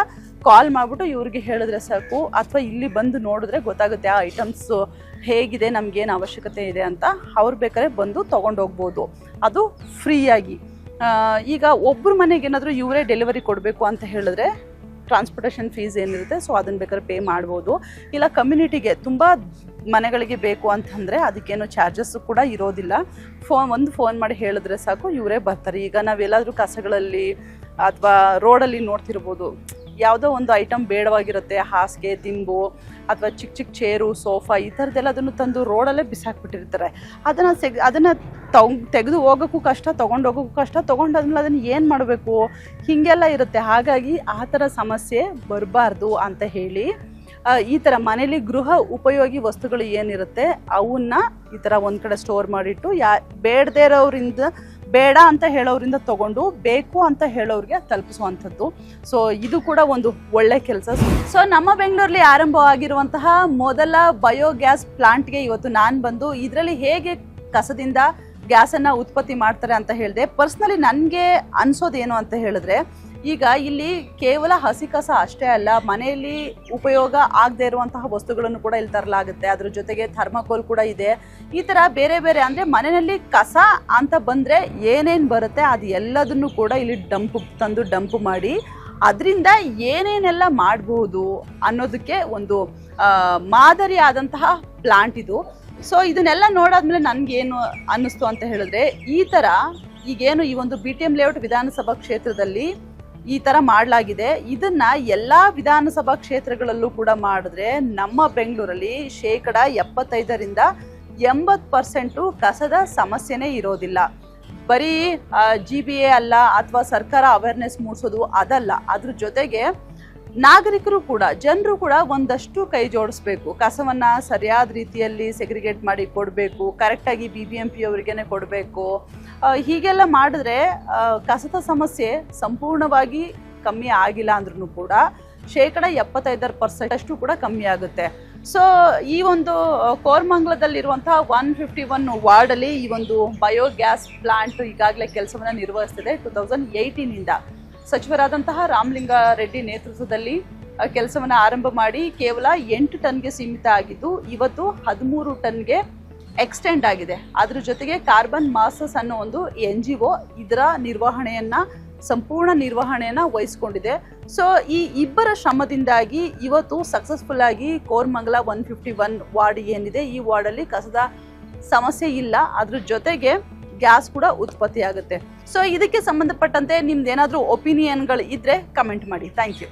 ಕಾಲ್ ಮಾಡಿಬಿಟ್ಟು ಇವ್ರಿಗೆ ಹೇಳಿದ್ರೆ ಸಾಕು, ಅಥವಾ ಇಲ್ಲಿ ಬಂದು ನೋಡಿದ್ರೆ ಗೊತ್ತಾಗುತ್ತೆ ಆ ಐಟಮ್ಸು ಹೇಗಿದೆ, ನಮಗೇನು ಅವಶ್ಯಕತೆ ಇದೆ ಅಂತ. ಅವ್ರು ಬೇಕಾದ್ರೆ ಬಂದು ತೊಗೊಂಡೋಗ್ಬೋದು, ಅದು ಫ್ರೀಯಾಗಿ. ಈಗ ಒಬ್ಬರು ಮನೆಗೆ ಏನಾದರೂ ಇವರೇ ಡೆಲಿವರಿ ಕೊಡಬೇಕು ಅಂತ ಹೇಳಿದ್ರೆ ಟ್ರಾನ್ಸ್ಪೋರ್ಟೇಷನ್ ಫೀಸ್ ಏನಿರುತ್ತೆ ಸೊ ಅದನ್ನು ಬೇಕಾದ್ರೆ ಪೇ ಮಾಡ್ಬೋದು. ಇಲ್ಲ ಕಮ್ಯುನಿಟಿಗೆ ತುಂಬ ಮನೆಗಳಿಗೆ ಬೇಕು ಅಂತಂದರೆ ಅದಕ್ಕೇನು ಚಾರ್ಜಸ್ ಕೂಡ ಇರೋದಿಲ್ಲ. ಫೋನ್ ಮಾಡಿ ಹೇಳಿದ್ರೆ ಸಾಕು, ಇವರೇ ಬರ್ತಾರೆ. ಈಗ ನಾವೆಲ್ಲಾದರೂ ಕಸಗಳಲ್ಲಿ ಅಥವಾ ರೋಡಲ್ಲಿ ನೋಡ್ತಿರ್ಬೋದು, ಯಾವುದೋ ಒಂದು ಐಟಮ್ ಬೇಡವಾಗಿರುತ್ತೆ, ಹಾಸಿಗೆ, ದಿಂಬು ಅಥವಾ ಚಿಕ್ಕ ಚಿಕ್ಕ ಚೇರು, ಸೋಫಾ, ಈ ಥರದ್ದೆಲ್ಲ ಅದನ್ನು ತಂದು ರೋಡಲ್ಲೇ ಬಿಸಾಕ್ಬಿಟ್ಟಿರ್ತಾರೆ. ಅದನ್ನು ತೆಗೆದು ಹೋಗೋಕ್ಕೂ ಕಷ್ಟ, ತೊಗೊಂಡು ಹೋಗೋಕ್ಕೂ ಕಷ್ಟ, ತೊಗೊಂಡಾದ್ಮೇಲೆ ಅದನ್ನು ಏನು ಮಾಡಬೇಕು, ಹೀಗೆಲ್ಲ ಇರುತ್ತೆ. ಹಾಗಾಗಿ ಆ ಥರ ಸಮಸ್ಯೆ ಬರಬಾರ್ದು ಅಂತ ಹೇಳಿ ಈ ಥರ ಮನೇಲಿ ಗೃಹ ಉಪಯೋಗಿ ವಸ್ತುಗಳು ಏನಿರುತ್ತೆ ಅವನ್ನ ಈ ಥರ ಒಂದು ಕಡೆ ಸ್ಟೋರ್ ಮಾಡಿಟ್ಟು ಬೇಡದೇ ಇರೋರಿಂದ, ಬೇಡ ಅಂತ ಹೇಳೋರಿಂದ ತೊಗೊಂಡು ಬೇಕು ಅಂತ ಹೇಳೋರಿಗೆ ತಲುಪಿಸುವಂಥದ್ದು. ಸೊ ಇದು ಕೂಡ ಒಂದು ಒಳ್ಳೆ ಕೆಲಸ. ಸೊ ನಮ್ಮ ಬೆಂಗಳೂರಲ್ಲಿ ಆರಂಭವಾಗಿರುವಂತಹ ಮೊದಲ ಬಯೋಗ್ಯಾಸ್ ಪ್ಲಾಂಟ್ಗೆ ಇವತ್ತು ನಾನು ಬಂದು ಇದರಲ್ಲಿ ಹೇಗೆ ಕಸದಿಂದ ಗ್ಯಾಸನ್ನು ಉತ್ಪತ್ತಿ ಮಾಡ್ತಾರೆ ಅಂತ ಹೇಳಿದೆ. ಪರ್ಸ್ನಲಿ ನನಗೆ ಅನಿಸೋದೇನು ಅಂತ ಹೇಳಿದ್ರೆ, ಈಗ ಇಲ್ಲಿ ಕೇವಲ ಹಸಿ ಕಸ ಅಷ್ಟೇ ಅಲ್ಲ, ಮನೆಯಲ್ಲಿ ಉಪಯೋಗ ಆಗದೆ ಇರುವಂತಹ ವಸ್ತುಗಳನ್ನು ಕೂಡ ಇಲ್ಲಿ ತರಲಾಗುತ್ತೆ. ಅದ್ರ ಜೊತೆಗೆ ಥರ್ಮಾಕೋಲ್ ಕೂಡ ಇದೆ. ಈ ಥರ ಬೇರೆ ಬೇರೆ, ಅಂದರೆ ಮನೆಯಲ್ಲಿ ಕಸ ಅಂತ ಬಂದರೆ ಏನೇನು ಬರುತ್ತೆ ಅದು ಎಲ್ಲದನ್ನು ಕೂಡ ಇಲ್ಲಿ ಡಂಪ್ ಮಾಡಿ ಅದರಿಂದ ಏನೇನೆಲ್ಲ ಮಾಡಬಹುದು ಅನ್ನೋದಕ್ಕೆ ಒಂದು ಮಾದರಿ ಆದಂತಹ ಪ್ಲಾಂಟ್ ಇದು. ಸೊ ಇದನ್ನೆಲ್ಲ ನೋಡಾದ್ಮೇಲೆ ನನಗೇನು ಅನ್ನಿಸ್ತು ಅಂತ ಹೇಳಿದ್ರೆ, ಈ ಥರ ಈಗೇನು ಈ ಒಂದು BTM ಲೇಔಟ್ ವಿಧಾನಸಭಾ ಕ್ಷೇತ್ರದಲ್ಲಿ ಈ ಥರ ಮಾಡಲಾಗಿದೆ, ಇದನ್ನ ಎಲ್ಲ ವಿಧಾನಸಭಾ ಕ್ಷೇತ್ರಗಳಲ್ಲೂ ಕೂಡ ಮಾಡಿದ್ರೆ ನಮ್ಮ ಬೆಂಗಳೂರಲ್ಲಿ 75% 80% ಕಸದ ಸಮಸ್ಯೆನೇ ಇರೋದಿಲ್ಲ. ಬರೀ GBA ಅಲ್ಲ, ಅಥವಾ ಸರ್ಕಾರ ಅವೇರ್ನೆಸ್ ಮೂಡಿಸೋದು ಅದಲ್ಲ, ಅದ್ರ ಜೊತೆಗೆ ನಾಗರಿಕರು ಕೂಡ, ಜನರು ಕೂಡ ಒಂದಷ್ಟು ಕೈ ಜೋಡಿಸ್ಬೇಕು. ಕಸವನ್ನು ಸರಿಯಾದ ರೀತಿಯಲ್ಲಿ ಸೆಗ್ರಿಗೇಟ್ ಮಾಡಿ ಕೊಡಬೇಕು, ಕರೆಕ್ಟಾಗಿ BBMP ಅವರಿಗೇನೆ ಕೊಡಬೇಕು. ಹೀಗೆಲ್ಲ ಮಾಡಿದ್ರೆ ಕಸದ ಸಮಸ್ಯೆ ಸಂಪೂರ್ಣವಾಗಿ ಕಮ್ಮಿ ಆಗಿಲ್ಲ ಅಂದ್ರೂ ಕೂಡ 75% ಅಷ್ಟು ಕೂಡ ಕಮ್ಮಿ ಆಗುತ್ತೆ. ಸೊ ಈ ಒಂದು ಕೋರಮಂಗಲದಲ್ಲಿರುವಂತಹ 151 ವಾರ್ಡಲ್ಲಿ ಈ ಒಂದು ಬಯೋಗ್ಯಾಸ್ ಪ್ಲಾಂಟ್ ಈಗಾಗಲೇ ಕೆಲಸವನ್ನು ನಿರ್ವಹಿಸ್ತಿದೆ. 2018 ಸಚಿವರಾದಂತಹ ರಾಮಲಿಂಗಾರೆಡ್ಡಿ ನೇತೃತ್ವದಲ್ಲಿ ಕೆಲಸವನ್ನು ಆರಂಭ ಮಾಡಿ ಕೇವಲ 8 ಟನ್ಗೆ ಸೀಮಿತ ಆಗಿದ್ದು ಇವತ್ತು 13 ಟನ್ಗೆ ಎಕ್ಸ್ಟೆಂಡ್ ಆಗಿದೆ. ಅದ್ರ ಜೊತೆಗೆ ಕಾರ್ಬನ್ ಮಾಸಸ್ ಅನ್ನೋ ಒಂದು NGO ಇದರ ಸಂಪೂರ್ಣ ನಿರ್ವಹಣೆಯನ್ನು ವಹಿಸ್ಕೊಂಡಿದೆ. ಸೊ ಈ ಇಬ್ಬರ ಶ್ರಮದಿಂದಾಗಿ ಇವತ್ತು ಸಕ್ಸಸ್ಫುಲ್ ಆಗಿ ಕೋರಮಂಗಲ 151 ವಾರ್ಡ್ ಏನಿದೆ ಈ ವಾರ್ಡಲ್ಲಿ ಕಸದ ಸಮಸ್ಯೆ ಇಲ್ಲ, ಅದ್ರ ಜೊತೆಗೆ ಗ್ಯಾಸ್ ಕೂಡ ಉತ್ಪತ್ತಿ ಆಗುತ್ತೆ. ಸೊ ಇದಕ್ಕೆ ಸಂಬಂಧಪಟ್ಟಂತೆ ನಿಮ್ದು ಏನಾದರೂ ಒಪಿನಿಯನ್ಗಳು ಇದ್ರೆ ಕಮೆಂಟ್ ಮಾಡಿ. Thank you.